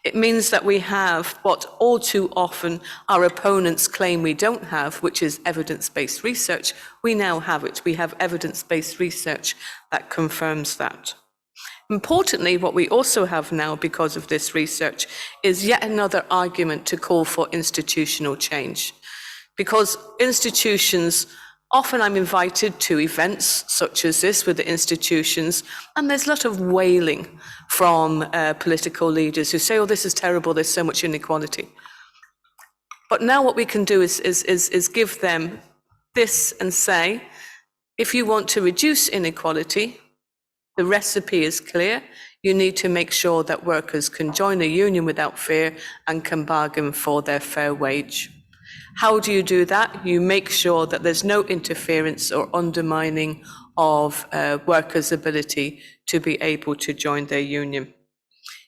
It means that we have what all too often our opponents claim we don't have, which is evidence-based research. We now have it. We have evidence-based research that confirms that. Importantly, what we also have now, because of this research, is yet another argument to call for institutional change. Because institutions, often I'm invited to events such as this with the institutions, and there's a lot of wailing from political leaders who say, oh, this is terrible, there's so much inequality. But now what we can do is give them this and say, if you want to reduce inequality, the recipe is clear. You need to make sure that workers can join a union without fear and can bargain for their fair wage. How do you do that? You make sure that there's no interference or undermining of workers' ability to be able to join their union.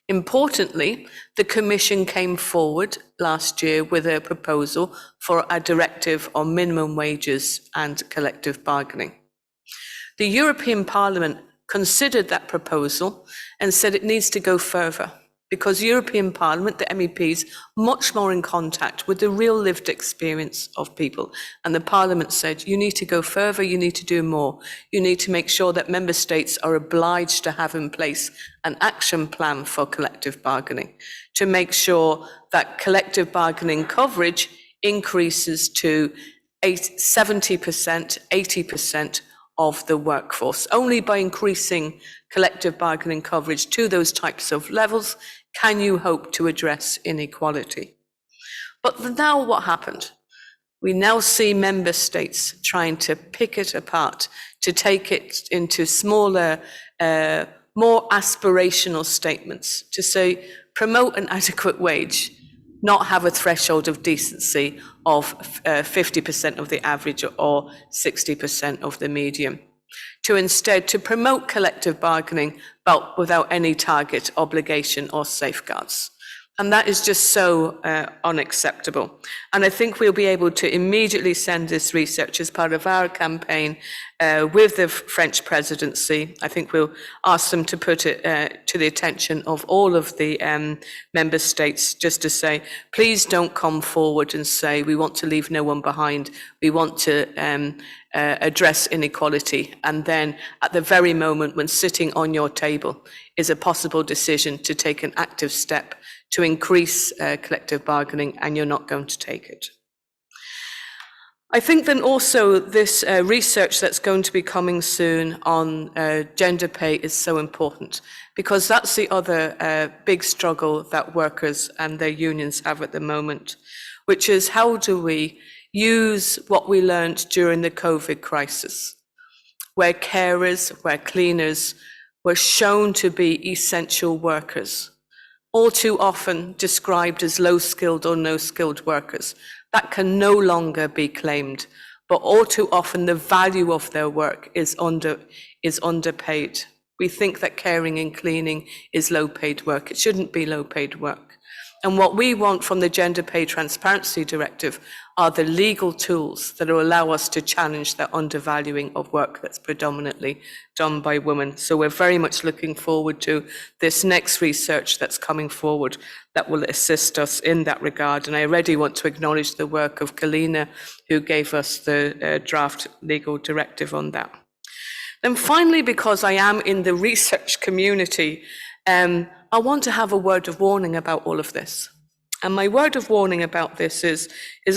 Importantly, the Commission came forward last year with a proposal for a directive on minimum wages and collective bargaining. The European Parliament considered that proposal and said it needs to go further, because European Parliament, the MEPs, much more in contact with the real lived experience of people. And the Parliament said, you need to go further, you need to do more. You need to make sure that member states are obliged to have in place an action plan for collective bargaining, to make sure that collective bargaining coverage increases to 70%, 80% of the workforce. Only by increasing collective bargaining coverage to those types of levels can you hope to address inequality. But now what happened? We now see member states trying to pick it apart, to take it into smaller, more aspirational statements, to say, promote an adequate wage, not have a threshold of decency of 50% of the average or 60% of the median. To instead to promote collective bargaining, but without any target, obligation or safeguards. And that is just so unacceptable. And I think we'll be able to immediately send this research as part of our campaign with the French presidency. I think we'll ask them to put it to the attention of all of the member states, just to say, please don't come forward and say, we want to leave no one behind. We want to address inequality. And then at the very moment when sitting on your table is a possible decision to take an active step to increase collective bargaining, and you're not going to take it. I think then also this research that's going to be coming soon on gender pay is so important, because that's the other big struggle that workers and their unions have at the moment, which is how do we use what we learned during the COVID crisis, where carers, where cleaners were shown to be essential workers, all too often described as low-skilled or no-skilled workers. That can no longer be claimed, but all too often the value of their work is underpaid. We think that caring and cleaning is low-paid work. It shouldn't be low-paid work. And what we want from the Gender Pay Transparency Directive are the legal tools that will allow us to challenge that undervaluing of work that's predominantly done by women. So we're very much looking forward to this next research that's coming forward that will assist us in that regard. And I already want to acknowledge the work of Kalina, who gave us the draft legal directive on that. Then finally, because I am in the research community, I want to have a word of warning about all of this. And my word of warning about this is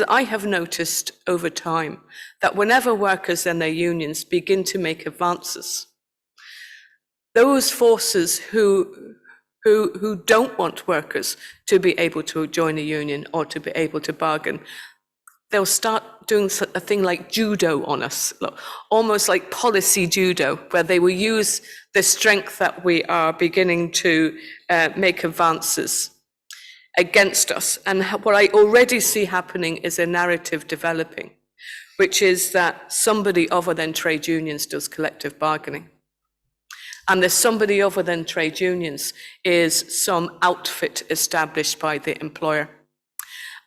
I have noticed over time that whenever workers and their unions begin to make advances, those forces who don't want workers to be able to join a union or to be able to bargain, they'll start doing a thing like judo on us, almost like policy judo, where they will use the strength that we are beginning to make advances against us. And what I already see happening is a narrative developing, which is that somebody other than trade unions does collective bargaining. And the somebody other than trade unions is some outfit established by the employer.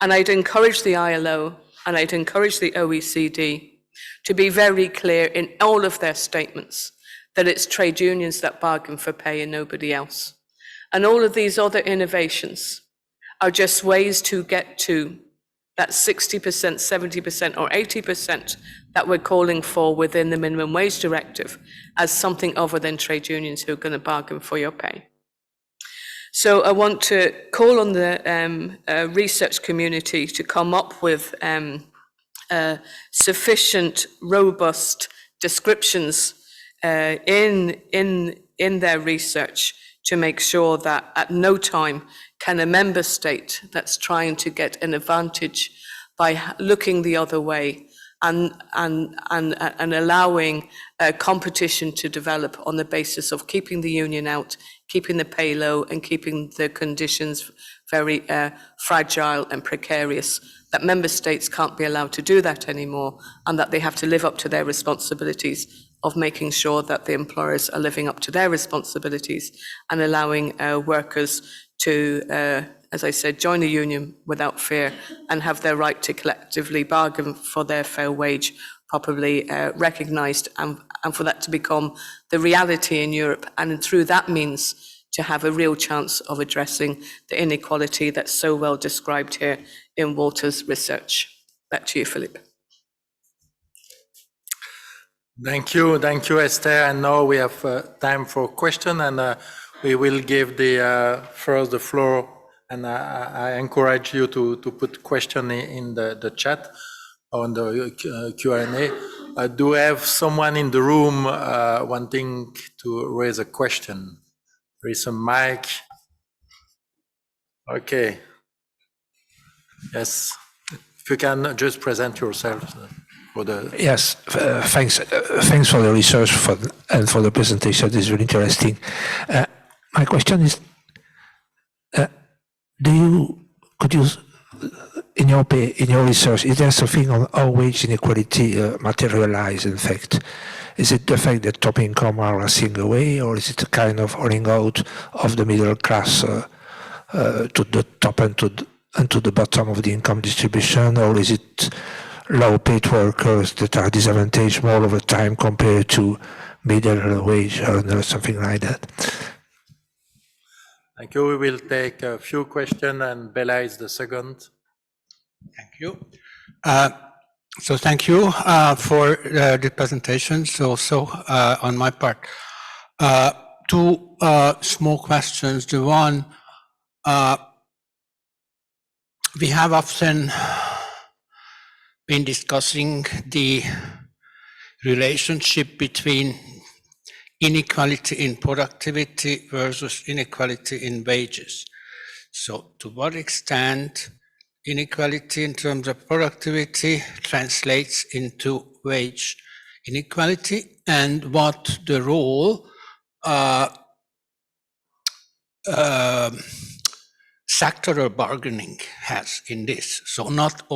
And I'd encourage the ILO and I'd encourage the OECD to be very clear in all of their statements that it's trade unions that bargain for pay and nobody else. And all of these other innovations are just ways to get to that 60%, 70% or 80% that we're calling for within the minimum wage directive as something other than trade unions who are going to bargain for your pay. So I want to call on the research community to come up with sufficient, robust descriptions in their research to make sure that at no time can a member state that's trying to get an advantage by looking the other way and allowing competition to develop on the basis of keeping the union out, keeping the pay low and keeping the conditions very fragile and precarious, that member states can't be allowed to do that anymore, and that they have to live up to their responsibilities of making sure that the employers are living up to their responsibilities and allowing workers to, as I said, join a union without fear and have their right to collectively bargain for their fair wage properly recognised, and for that to become the reality in Europe, and through that means to have a real chance of addressing the inequality that's so well described here in Wouter's research. Back to you, Philippe. Thank you, Esther. And now we have time for question, and we will give the first the floor and I encourage you to put question in the chat on the Q&A. Do we have someone in the room wanting to raise a question? There is a mic. Okay. Yes. If you can just present yourself for the. Yes, thanks. Thanks for the research and for the presentation. This is really interesting. My question is, could you, in your research, is there something on how wage inequality materialize? In fact, is it the fact that top income are rising away, or is it a kind of rolling out of the middle class to the top and to the bottom of the income distribution, or is it low-paid workers that are disadvantaged more over time compared to middle wage earners, something like that? Thank you. We will take a few questions, and Bella is the second. Thank you. So thank you for the presentations. Also on my part, two small questions. The one, we have often been discussing the relationship between inequality in productivity versus inequality in wages. So to what extent inequality in terms of productivity translates into wage inequality, and what the role sectoral bargaining has in this. So not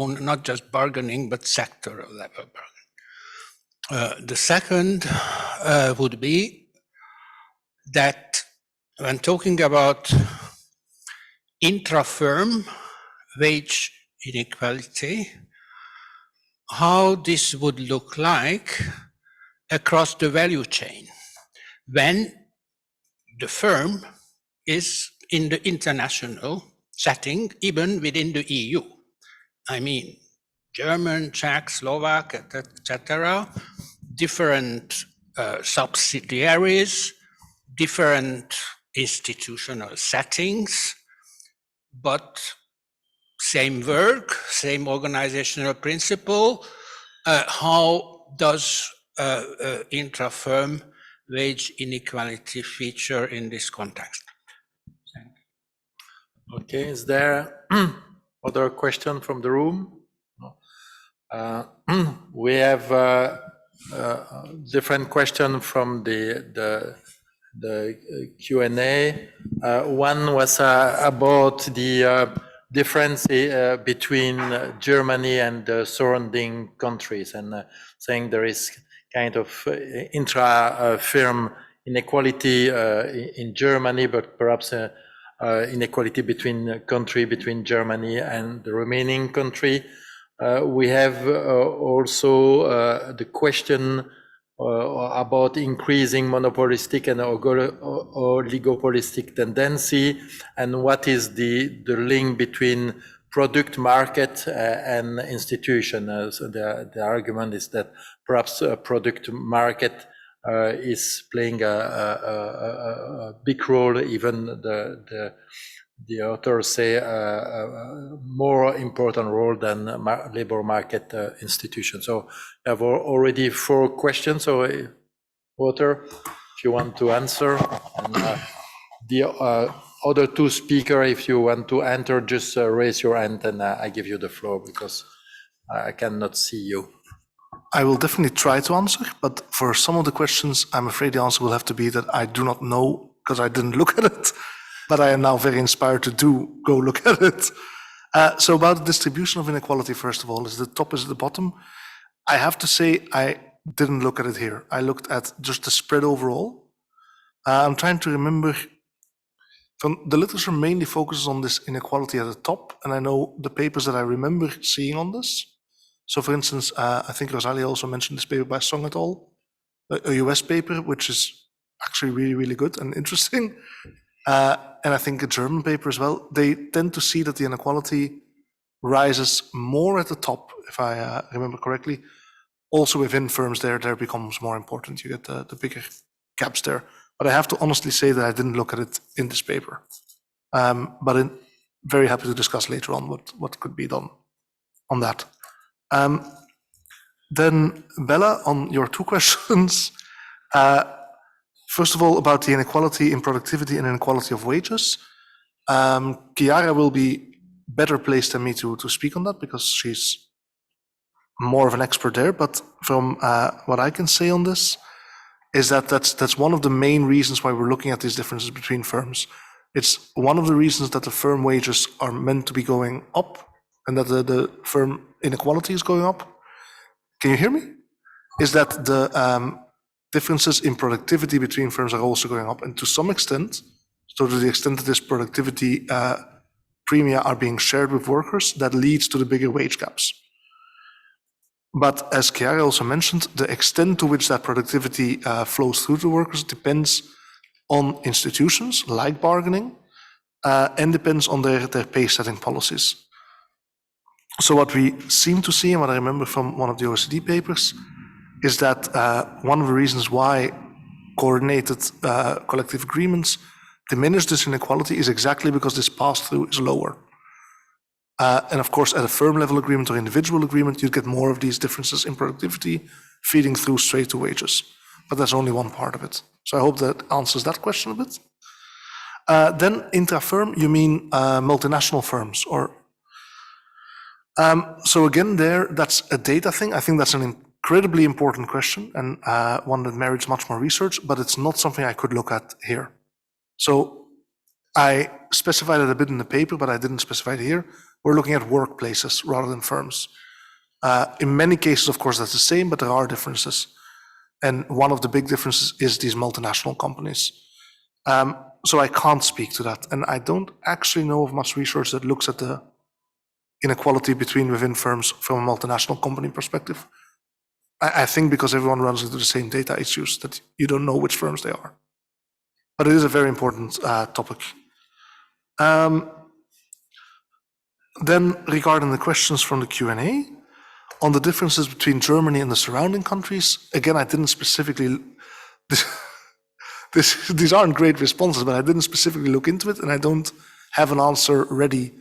just bargaining, but sectoral level bargaining. The second would be that when talking about intra-firm wage inequality, how this would look like across the value chain when the firm is in the international setting, even within the EU. I mean, German, Czech, Slovak, etc., different subsidiaries, different institutional settings, but same work, same organizational principle. How does intra-firm wage inequality feature in this context? Okay, is there other question from the room? We have different question from the Q&A. One was about the difference between Germany and the surrounding countries, and saying there is kind of intra-firm inequality in Germany, but perhaps inequality between Germany and the remaining country. We have also the question about increasing monopolistic and oligopolistic tendency, and what is the link between product market and institution. So the argument is that perhaps a product market is playing a big role, even the authors say a more important role than labor market institution. So I have already 4 questions. So Wouter, if you want to answer, and the other 2 speakers, if you want to enter, just raise your hand and I give you the floor, because I cannot see you. I will definitely try to answer, but for some of the questions, I'm afraid the answer will have to be that I do not know, because I didn't look at it, but I am now very inspired to go look at it. So about the distribution of inequality, first of all, is the top, is the bottom? I have to say, I didn't look at it here. I looked at just the spread overall. I'm trying to remember, the literature mainly focuses on this inequality at the top, and I know the papers that I remember seeing on this. So for instance, I think Rosalia also mentioned this paper by Song et al., a US paper, which is actually really, really good and interesting. And I think a German paper as well. They tend to see that the inequality rises more at the top, if I remember correctly. Also within firms there becomes more important. You get the bigger gaps there. But I have to honestly say that I didn't look at it in this paper. But very happy to discuss later on what could be done on that. Then Bella, on your two questions, first of all, about the inequality in productivity and inequality of wages. Chiara will be better placed than me to speak on that because she's more of an expert there. But from what I can say on this is that that's one of the main reasons why we're looking at these differences between firms. It's one of the reasons that the firm wages are meant to be going up and that the firm inequality is going up. Can you hear me? Is that the differences in productivity between firms are also going up, and to some extent, so to the extent that this productivity premia are being shared with workers, that leads to the bigger wage gaps. But as Chiara also mentioned, the extent to which that productivity flows through to workers depends on institutions like bargaining and depends on their pay setting policies. So what we seem to see, and what I remember from one of the OECD papers, is that one of the reasons why coordinated collective agreements diminish this inequality is exactly because this pass-through is lower. And of course, at a firm level agreement or individual agreement, you get more of these differences in productivity feeding through straight to wages. But that's only one part of it. So I hope that answers that question a bit. Then intra-firm, you mean multinational firms or so again, that's a data thing. I think that's an incredibly important question and one that merits much more research, but it's not something I could look at here. So I specified it a bit in the paper, but I didn't specify it here. We're looking at workplaces rather than firms. In many cases, of course, that's the same, but there are differences. And one of the big differences is these multinational companies. So I can't speak to that. And I don't actually know of much research that looks at the inequality within firms from a multinational company perspective. I think because everyone runs into the same data issues that you don't know which firms they are. But it is a very important topic. Then regarding the questions from the Q&A, on the differences between Germany and the surrounding countries, again, I didn't specifically, these aren't great responses, but I didn't specifically look into it and I don't have an answer ready.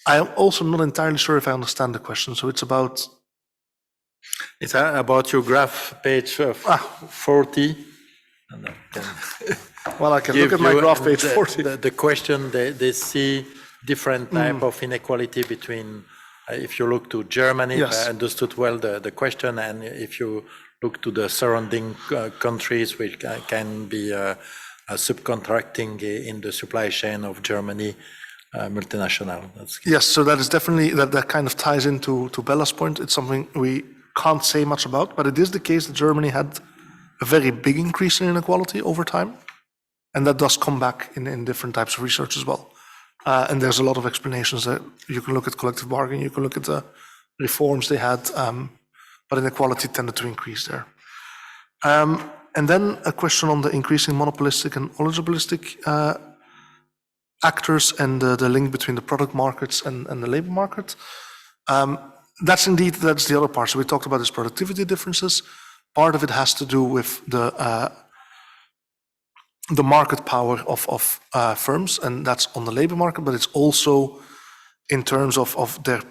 I'm also not entirely sure if I understand the question. So it's about your graph, page 40. Well, I can look at my graph, page 40. The question, they see different type of inequality between, if you look to Germany, Yes. if I understood well the question, and if you look to the surrounding countries, which can be subcontracting in the supply chain of Germany, multinational. Yes, so that is definitely, that kind of ties into Bella's point. It's something we can't say much about, but it is the case that Germany had a very big increase in inequality over time. And that does come back in different types of research as well. And there's a lot of explanations that you can look at collective bargaining, you can look at the reforms they had, but inequality tended to increase there. And then a question on the increasing monopolistic and oligopolistic actors and the link between the product markets and the labor market. That's the other part. So we talked about these productivity differences. Part of it has to do with the market power of firms, and that's on the labor market, but it's also in terms of their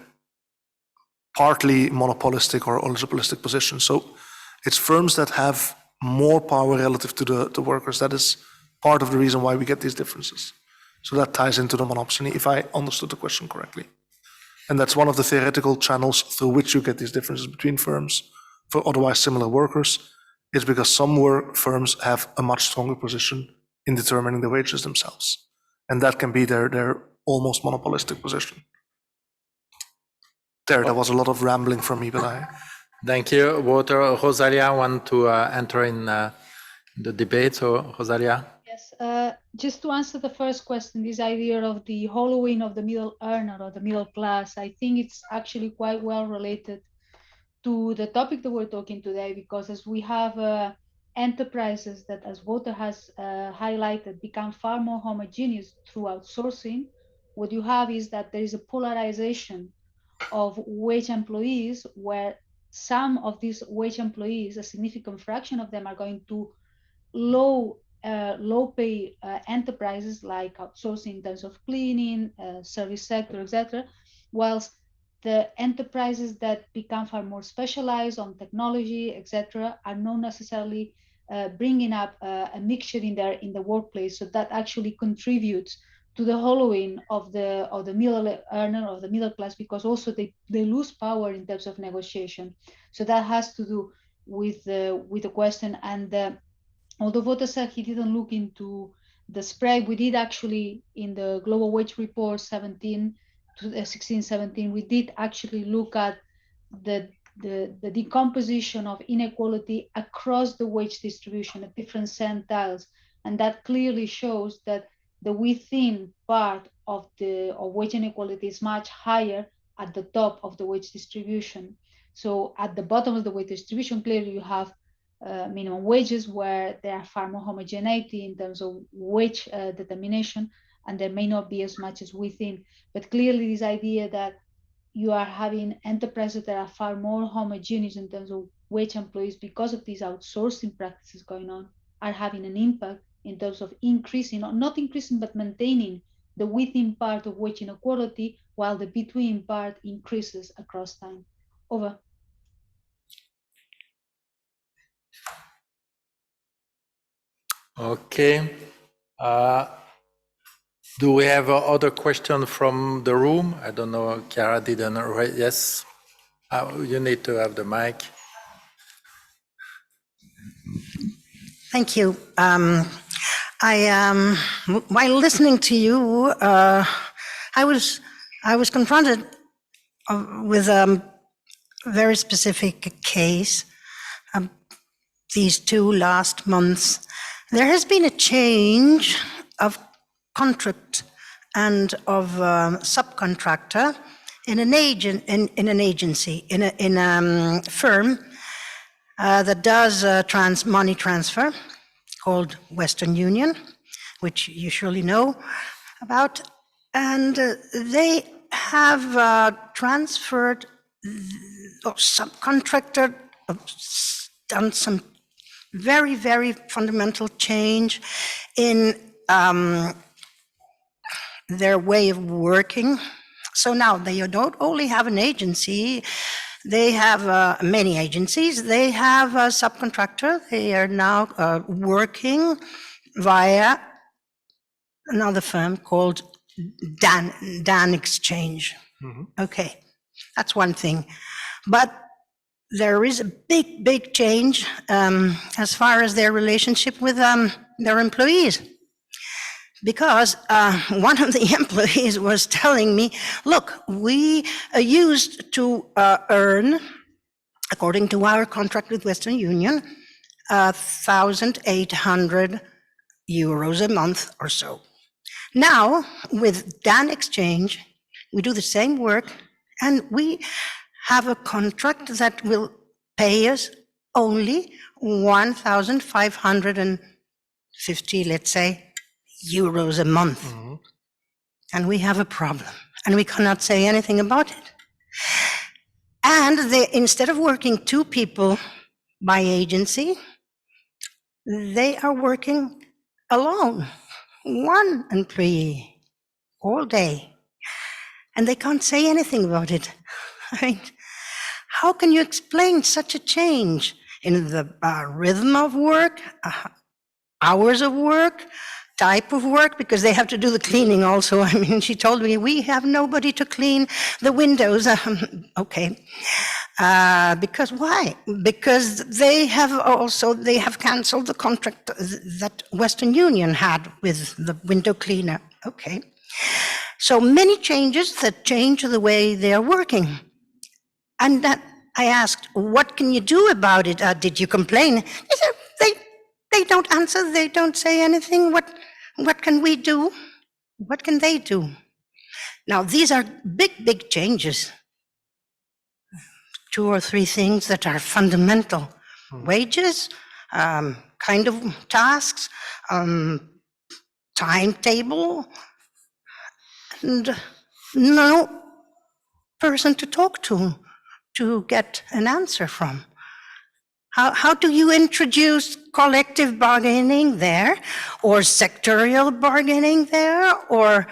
partly monopolistic or oligopolistic position. So it's firms that have more power relative to the workers. That is part of the reason why we get these differences. So that ties into the monopsony, if I understood the question correctly. And that's one of the theoretical channels through which you get these differences between firms for otherwise similar workers. It's because some firms have a much stronger position in determining the wages themselves. And that can be their almost monopolistic position. That was a lot of rambling from me, but I... Thank you, Wouter. Rosalia want to enter in the debate, so Rosalia? Yes, just to answer the first question, this idea of the hollowing of the middle earner or the middle class, I think it's actually quite well related to the topic that we're talking today, because as we have enterprises that, as Wouter has highlighted, become far more homogeneous through outsourcing, what you have is that there is a polarization of wage employees, where some of these wage employees, a significant fraction of them, are going to low low-pay enterprises like outsourcing in terms of cleaning, service sector, etc., whilst the enterprises that become far more specialized on technology, etc., are not necessarily bringing up a mixture in the workplace. So that actually contributes to the hollowing of the middle earner, of the middle class, because also they lose power in terms of negotiation. So that has to do with the question. And although Wouter said he didn't look into the spread, we did actually in the Global Wage Report 16-17, we did actually look at the decomposition of inequality across the wage distribution at different centiles, and that clearly shows that the within part of wage inequality is much higher at the top of the wage distribution. So at the bottom of the wage distribution, clearly you have minimum wages where there are far more homogeneity in terms of wage determination, and there may not be as much as within. But clearly this idea that you are having enterprises that are far more homogeneous in terms of wage employees because of these outsourcing practices going on are having an impact in terms of increasing, not increasing, but maintaining the within part of wage inequality, while the between part increases across time. Over. Okay. Do we have other question from the room? I don't know, Chiara didn't, yes? You need to have the mic. Thank you. While listening to you, I was confronted with a very specific case. These 2 last months, there has been a change of contract and of subcontractor in an agency, in a firm that does money transfer, called Western Union, which you surely know about. And they have transferred or subcontractor, done some very, very fundamental change in their way of working. So now they don't only have an agency, they have many agencies, they have a subcontractor, they are now working via another firm called Dan Exchange. Okay, that's one thing. But there is a big, big change as far as their relationship with their employees. Because one of the employees was telling me, look, we used to earn, according to our contract with Western Union, 1,800 euros a month or so. Now, with Dan Exchange, we do the same work, and we have a contract that will pay us only 1,550, let's say, euros a month. And we have a problem, and we cannot say anything about it. And they, instead of working 2 people by agency, they are working alone, 1 employee all day. And they can't say anything about it. I mean, how can you explain such a change in the rhythm of work, hours of work, type of work, because they have to do the cleaning also. I mean, she told me, we have nobody to clean the windows. Okay. Because why? Because they have canceled the contract that Western Union had with the window cleaner. Okay. So many changes that change the way they are working. And that I asked, what can you do about it? Did you complain? They said, they don't answer, they don't say anything. What can we do? What can they do? Now, these are big, big changes. 2 or 3 things that are fundamental. Wages, kind of tasks, timetable, and no person to talk to get an answer from. How do you introduce collective bargaining there, or sectorial bargaining there, or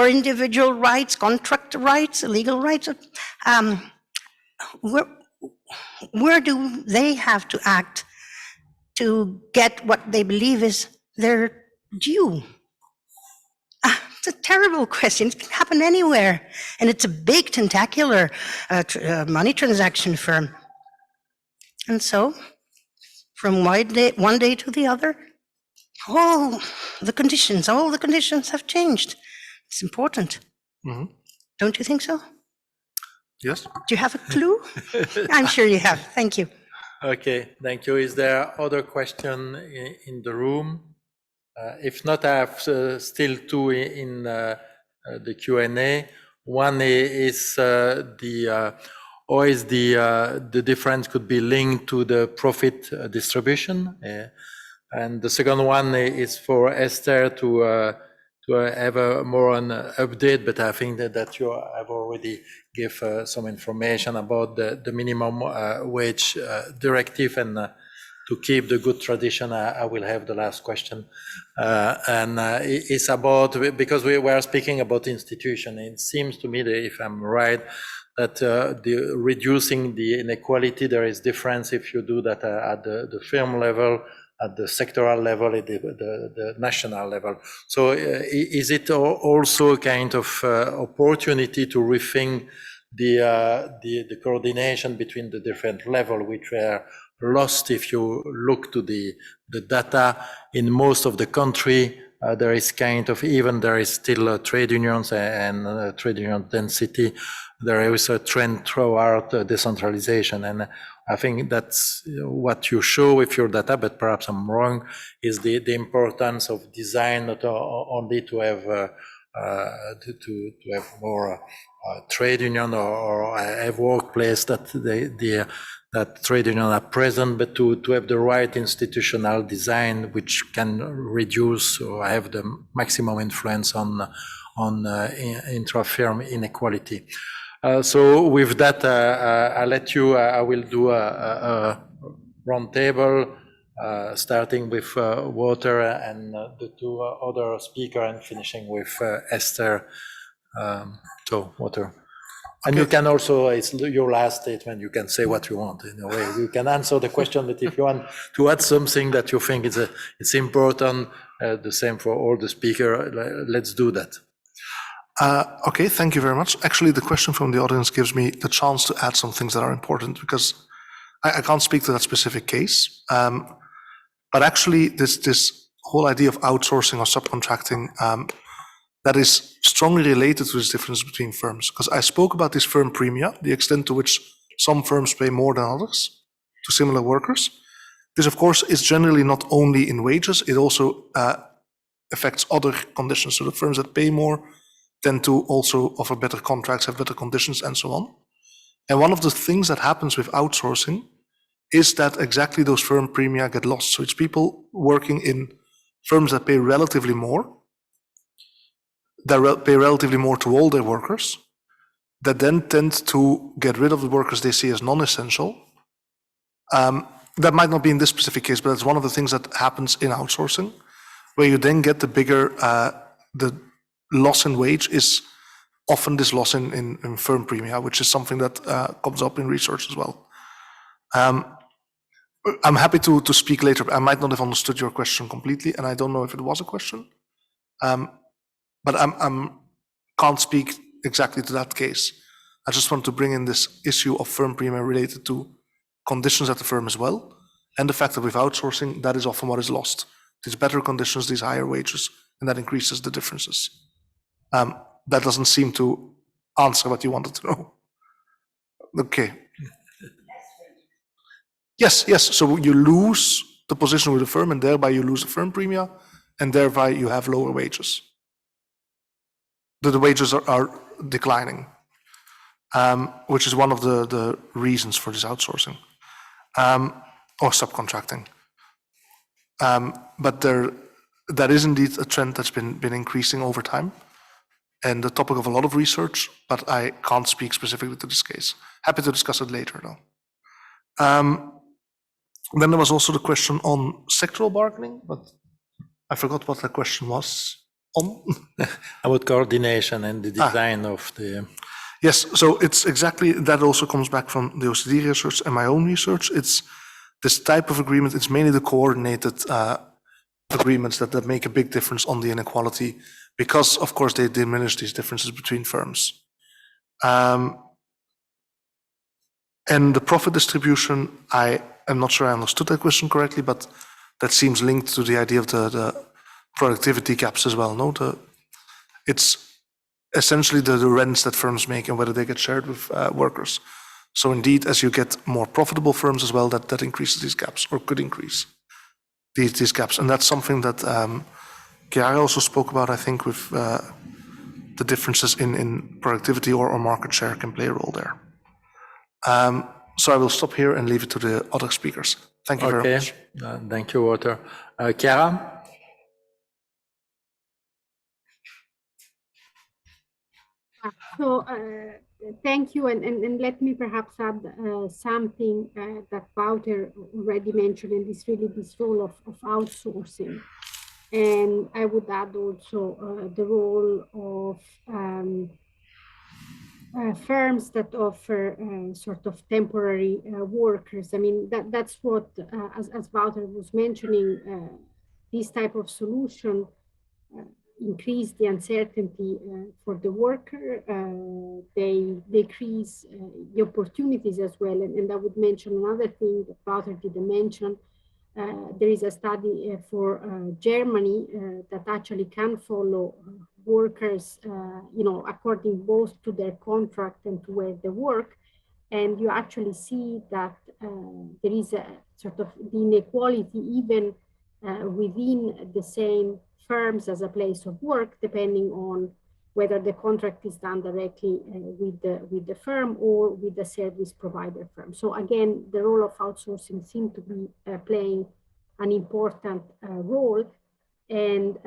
individual rights, contract rights, legal rights? Where do they have to act to get what they believe is their due? It's a terrible question. It can happen anywhere. And it's a big tentacular money transaction firm. And so, from one day to the other, all the conditions have changed. It's important. Mm-hmm. Don't you think so? Yes. Do you have a clue? I'm sure you have. Thank you. Okay, thank you. Is there other question in the room? If not, I have still two in the Q&A. One is how is the difference could be linked to the profit distribution, and the second one is for Esther to have a more an update. But I think that you have already give some information about the minimum wage directive, and to keep the good tradition, I will have the last question. And it's about, because we were speaking about institution, it seems to me that, if I'm right, that the reducing the inequality, there is difference if you do that at the firm level, at the sectoral level, at the national level. So is it also a kind of opportunity to rethink the coordination between the different levels, which were lost if you look to the data in most of the country? There is kind of, even there is still trade unions and trade union density. There is a trend throughout decentralization, and I think that's what you show with your data, but perhaps I'm wrong, is the importance of design, not only to have to have more trade union or have workplace that that trade union are present, but to have the right institutional design which can reduce or have the maximum influence on intra-firm inequality. So with that, I'll let you, I will do a round table, starting with Wouter and the two other speakers, and finishing with Esther. So Wouter. And you can also, it's your last statement, you can say what you want in a way. You can answer the question, but if you want to add something that you think it's important, the same for all the speakers, let's do that. Okay, thank you very much. Actually, the question from the audience gives me the chance to add some things that are important, because I can't speak to that specific case. But actually, this whole idea of outsourcing or subcontracting, that is strongly related to this difference between firms. Because I spoke about this firm premia, the extent to which some firms pay more than others to similar workers. This, of course, is generally not only in wages, it also affects other conditions. So the firms that pay more tend to also offer better contracts, have better conditions, and so on. And one of the things that happens with outsourcing is that exactly those firm premia get lost. So it's people working in firms that pay relatively more, that pay relatively more to all their workers, that then tend to get rid of the workers they see as non-essential. That might not be in this specific case, but it's one of the things that happens in outsourcing, where you then get the bigger, the loss in wage is often this loss in firm premia, which is something that comes up in research as well. I'm happy to speak later. I might not have understood your question completely, and I don't know if it was a question. But I can't speak exactly to that case. I just want to bring in this issue of firm premium related to conditions at the firm as well, and the fact that with outsourcing, that is often what is lost. These better conditions, these higher wages, and that increases the differences. That doesn't seem to answer what you wanted to know. Okay. Yes. So you lose the position with the firm, and thereby you lose the firm premium, and thereby you have lower wages. The wages are declining, which is one of the reasons for this outsourcing or subcontracting. But that is indeed a trend that's been increasing over time, and the topic of a lot of research, but I can't speak specifically to this case. Happy to discuss it later, though. Then there was also the question on sectoral bargaining, but I forgot what the question was on. About coordination and the design of the... Yes, so it's exactly, that also comes back from the OECD research and my own research. It's this type of agreement, it's mainly the coordinated agreements that make a big difference on the inequality, because of course they diminish these differences between firms. And the profit distribution, I am not sure I understood that question correctly, but that seems linked to the idea of the productivity gaps as well. No, it's essentially the rents that firms make and whether they get shared with workers. So indeed, as you get more profitable firms as well, that increases these gaps, or could increase these gaps. And that's something that Chiara also spoke about, I think, with the differences in productivity or market share can play a role there. So I will stop here and leave it to the other speakers. Thank you very much. Thank you, Wouter. Chiara? So thank you, and let me perhaps add something that Wouter already mentioned, and this role of outsourcing. And I would add also the role of firms that offer sort of temporary workers. I mean, that's what, as Wouter was mentioning, this type of solution increase the uncertainty for the worker. They decrease the opportunities as well. And I would mention another thing that Wouter didn't mention. There is a study for Germany that actually can follow workers, according both to their contract and to where they work. And you actually see that there is a sort of the inequality even within the same firms as a place of work, depending on whether the contract is done directly with the firm or with the service provider firm. So again, the role of outsourcing seems to be playing an important role. And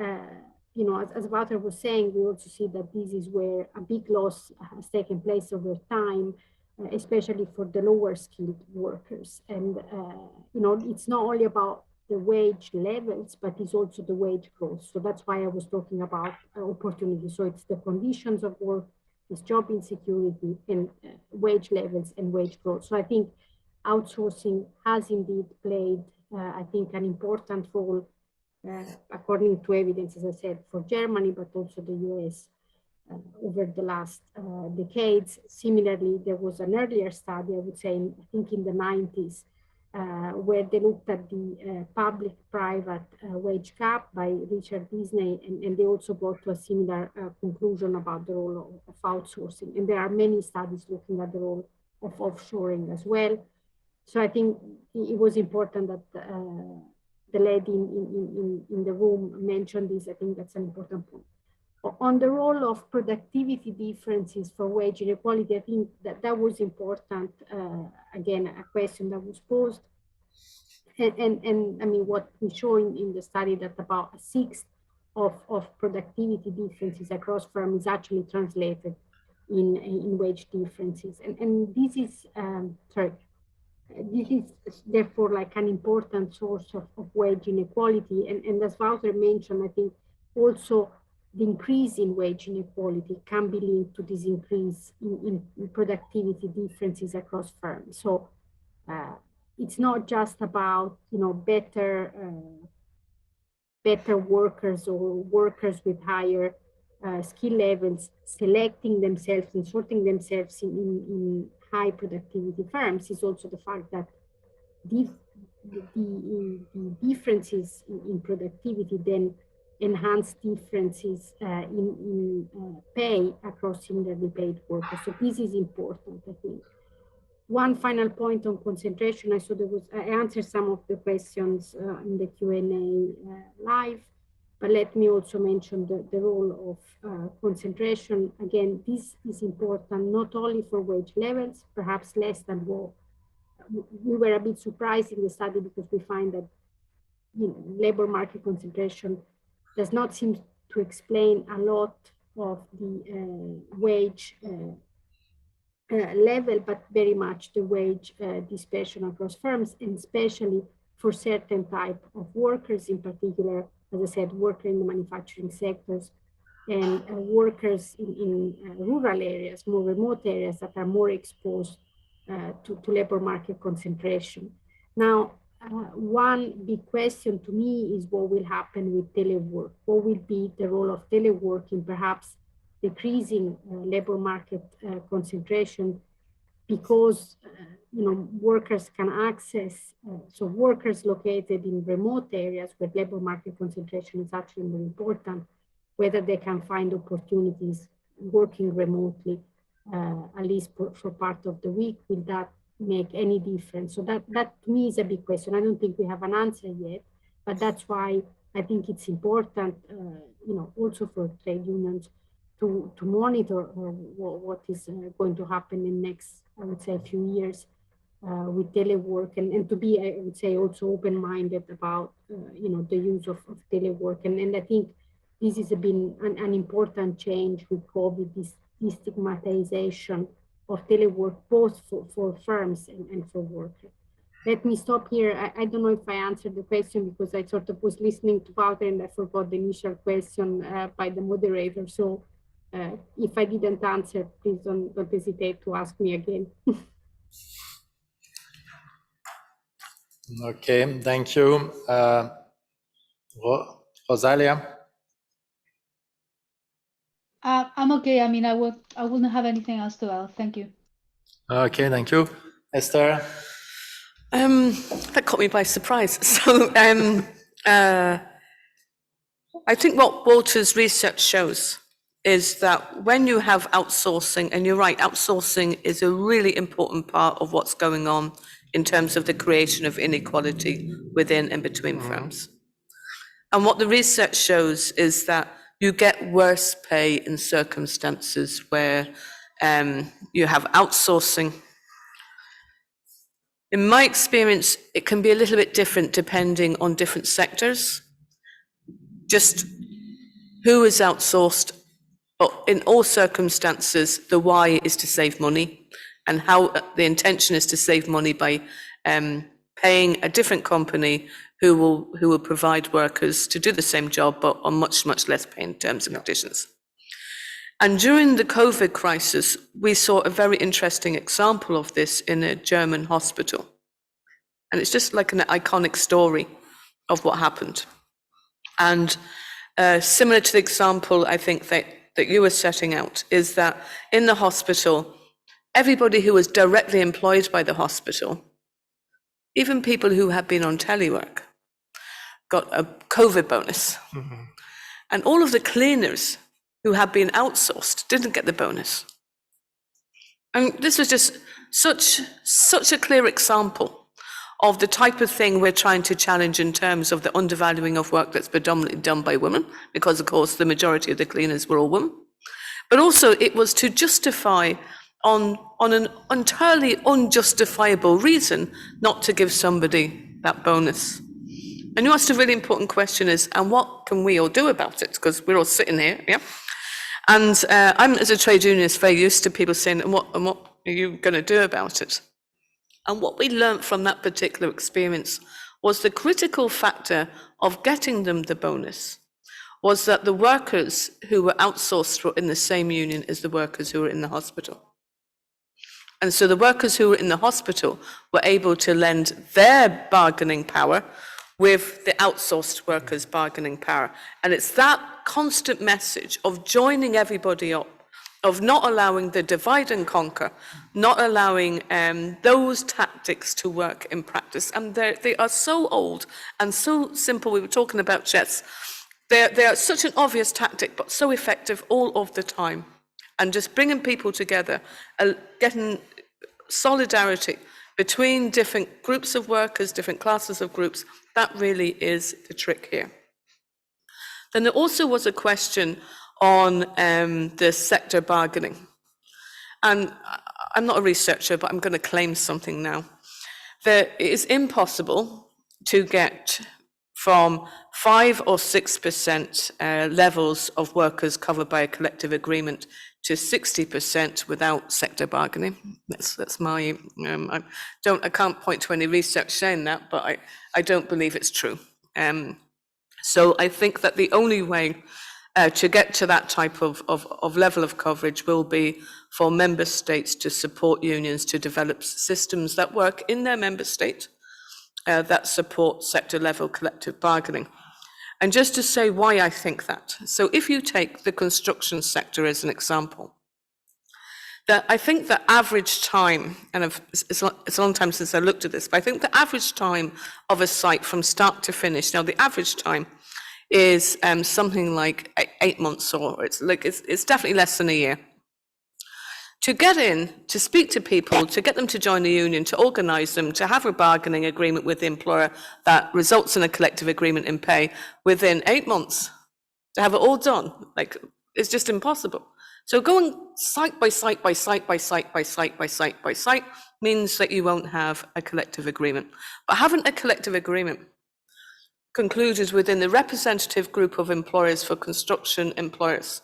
as Wouter was saying, we also see that this is where a big loss has taken place over time, especially for the lower skilled workers. And it's not only about the wage levels, but it's also the wage growth. So that's why I was talking about opportunity. So it's the conditions of work, it's job insecurity, and wage levels and wage growth. So I think outsourcing has indeed played, I think, an important role, according to evidence, as I said, for Germany, but also the US over the last decades. Similarly, there was an earlier study, I would say, I think in the 90s, where they looked at the public-private wage gap by Richard Disney, and they also got to a similar conclusion about the role of outsourcing. And there are many studies looking at the role of offshoring as well. So I think it was important that the lady in the room mentioned this. I think that's an important point. On the role of productivity differences for wage inequality, I think that was important. Again, a question that was posed. And I mean, what we show in the study that about 1/6 of productivity differences across firms is actually translated in wage differences. And this is, this is therefore like an important source of wage inequality. And as Wouter mentioned, I think also the increase in wage inequality can be linked to this increase in productivity differences across firms. So it's not just about better workers or workers with higher skill levels selecting themselves and sorting themselves in high productivity firms. It's also the fact that the differences in productivity then enhance differences in pay across similarly paid workers. So this is important, I think. One final point on concentration. I saw I answered some of the questions in the Q&A live, but let me also mention the role of concentration. Again, this is important not only for wage levels, perhaps less than what we were a bit surprised in the study, because we find that labor market concentration does not seem to explain a lot of the wage level, but very much the wage dispersion across firms, and especially for certain type of workers, in particular, as I said, workers in the manufacturing sectors and workers in rural areas, more remote areas that are more exposed to labor market concentration. Now, one big question to me is what will happen with telework? What will be the role of telework in perhaps decreasing labor market concentration, because workers can access, so workers located in remote areas where labor market concentration is actually more important, whether they can find opportunities working remotely, at least for part of the week. Will that make any difference? So that to me is a big question. I don't think we have an answer yet, but that's why I think it's important, also for trade unions to monitor what is going to happen in next, I would say, a few years with telework, and to be, I would say, also open-minded about, the use of telework. And I think this has been an important change with COVID, this destigmatization of telework, both for firms and for workers. Let me stop here. I don't know if I answered the question, because I sort of was listening to Wouter and I forgot the initial question by the moderator. So if I didn't answer, please don't hesitate to ask me again. Okay, thank you. Rosalia? I'm okay. I mean, I wouldn't have anything else to add. Thank you. Okay, thank you. Esther? That caught me by surprise. So I think what Wouter's research shows is that when you have outsourcing, and you're right, outsourcing is a really important part of what's going on in terms of the creation of inequality within and between firms. And what the research shows is that you get worse pay in circumstances where you have outsourcing. In my experience, it can be a little bit different depending on different sectors, just who is outsourced. But in all circumstances, the why is to save money, and how the intention is to save money by paying a different company who will provide workers to do the same job, but on much, much less pay in terms and conditions. And during the COVID crisis, we saw a very interesting example of this in a German hospital. And it's just like an iconic story of what happened. And similar to the example, I think, that you were setting out, is that in the hospital, everybody who was directly employed by the hospital, even people who had been on telework, got a COVID bonus. Mm-hmm. And all of the cleaners who had been outsourced didn't get the bonus. And this was just such a clear example of the type of thing we're trying to challenge in terms of the undervaluing of work that's predominantly done by women, because of course the majority of the cleaners were all women. But also it was to justify on an entirely unjustifiable reason not to give somebody that bonus. And you asked a really important question is, and what can we all do about it? Because we're all sitting here, yeah? And I'm, as a trade unionist, very used to people saying, and what are you going to do about it? And what we learned from that particular experience was the critical factor of getting them the bonus was that the workers who were outsourced were in the same union as the workers who were in the hospital. And so the workers who were in the hospital were able to lend their bargaining power with the outsourced workers' bargaining power. And it's that constant message of joining everybody up, of not allowing the divide and conquer, not allowing those tactics to work in practice. And they are so old and so simple. We were talking about chess. They are such an obvious tactic, but so effective all of the time. And just bringing people together, getting solidarity between different groups of workers, different classes of groups, that really is the trick here. Then there also was a question on the sector bargaining. And I'm not a researcher, but I'm going to claim something now. That it is impossible to get from 5 or 6% levels of workers covered by a collective agreement to 60% without sector bargaining. That's my, I can't point to any research saying that, but I don't believe it's true. So I think that the only way to get to that type of level of coverage will be for member states to support unions to develop systems that work in their member state that support sector level collective bargaining. And just to say why I think that. So if you take the construction sector as an example, that I think the average time, and it's a long time since I looked at this, but I think the average time of a site from start to finish, now the average time is something like 8 months, or it's definitely less than a year. To get in, to speak to people, to get them to join the union, to organise them, to have a bargaining agreement with the employer that results in a collective agreement in pay within 8 months, to have it all done, it's just impossible. So going site by site by site by site by site by site by site means that you won't have a collective agreement. But having a collective agreement concluded within the representative group of employers for construction employers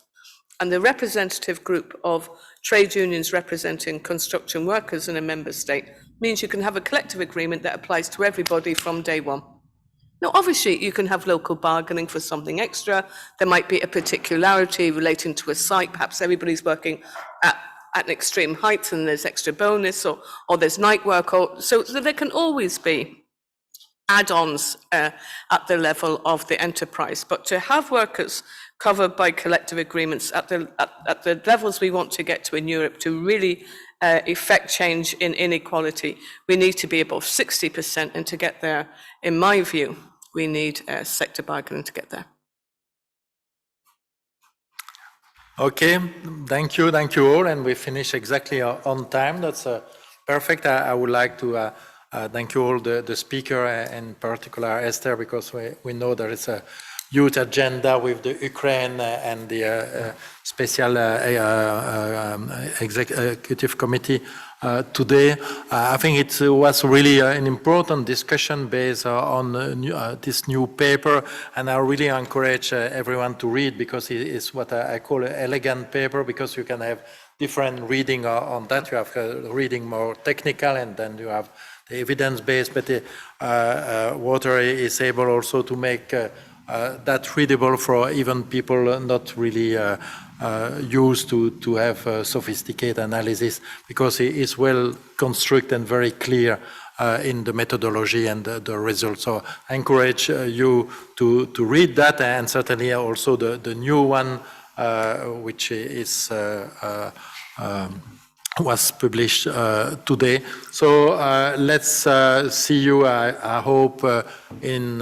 and the representative group of trade unions representing construction workers in a member state means you can have a collective agreement that applies to everybody from day one. Now, obviously, you can have local bargaining for something extra. There might be a particularity relating to a site. Perhaps everybody's working at an extreme height and there's extra bonus, or there's night work. So there can always be add-ons at the level of the enterprise. But to have workers covered by collective agreements at the levels we want to get to in Europe to really effect change in inequality, we need to be above 60%, and to get there, in my view, we need sector bargaining to get there. Okay, thank you all, and we finish exactly on time. That's perfect. I would like to thank you all, the speaker, in particular Esther, because we know there is a huge agenda with the Ukraine and the special executive committee today. I think it was really an important discussion based on this new paper, and I really encourage everyone to read, because it is what I call an elegant paper, because you can have different reading on that. You have reading more technical, and then you have the evidence-based, but Wouter is able also to make that readable for even people not really used to have sophisticated analysis, because it is well constructed and very clear in the methodology and the results. So I encourage you to read that, and certainly also the new one, which is was published today. So let's see you, I hope, in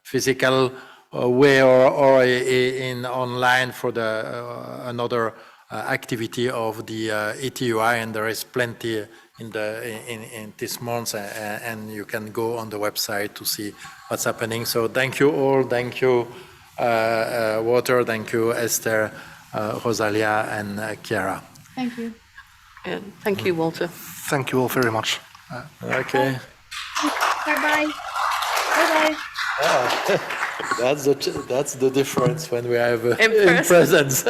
physical way or in online for the another activity of the ETUI, and there is plenty in this month, and you can go on the website to see what's happening. So thank you all, thank you Wouter, thank you Esther, Rosalia and Chiara. Thank you. Yeah, thank you, Wouter. Thank you all very much. Okay. Bye-bye. Bye-bye. That's the difference when we have In in presence.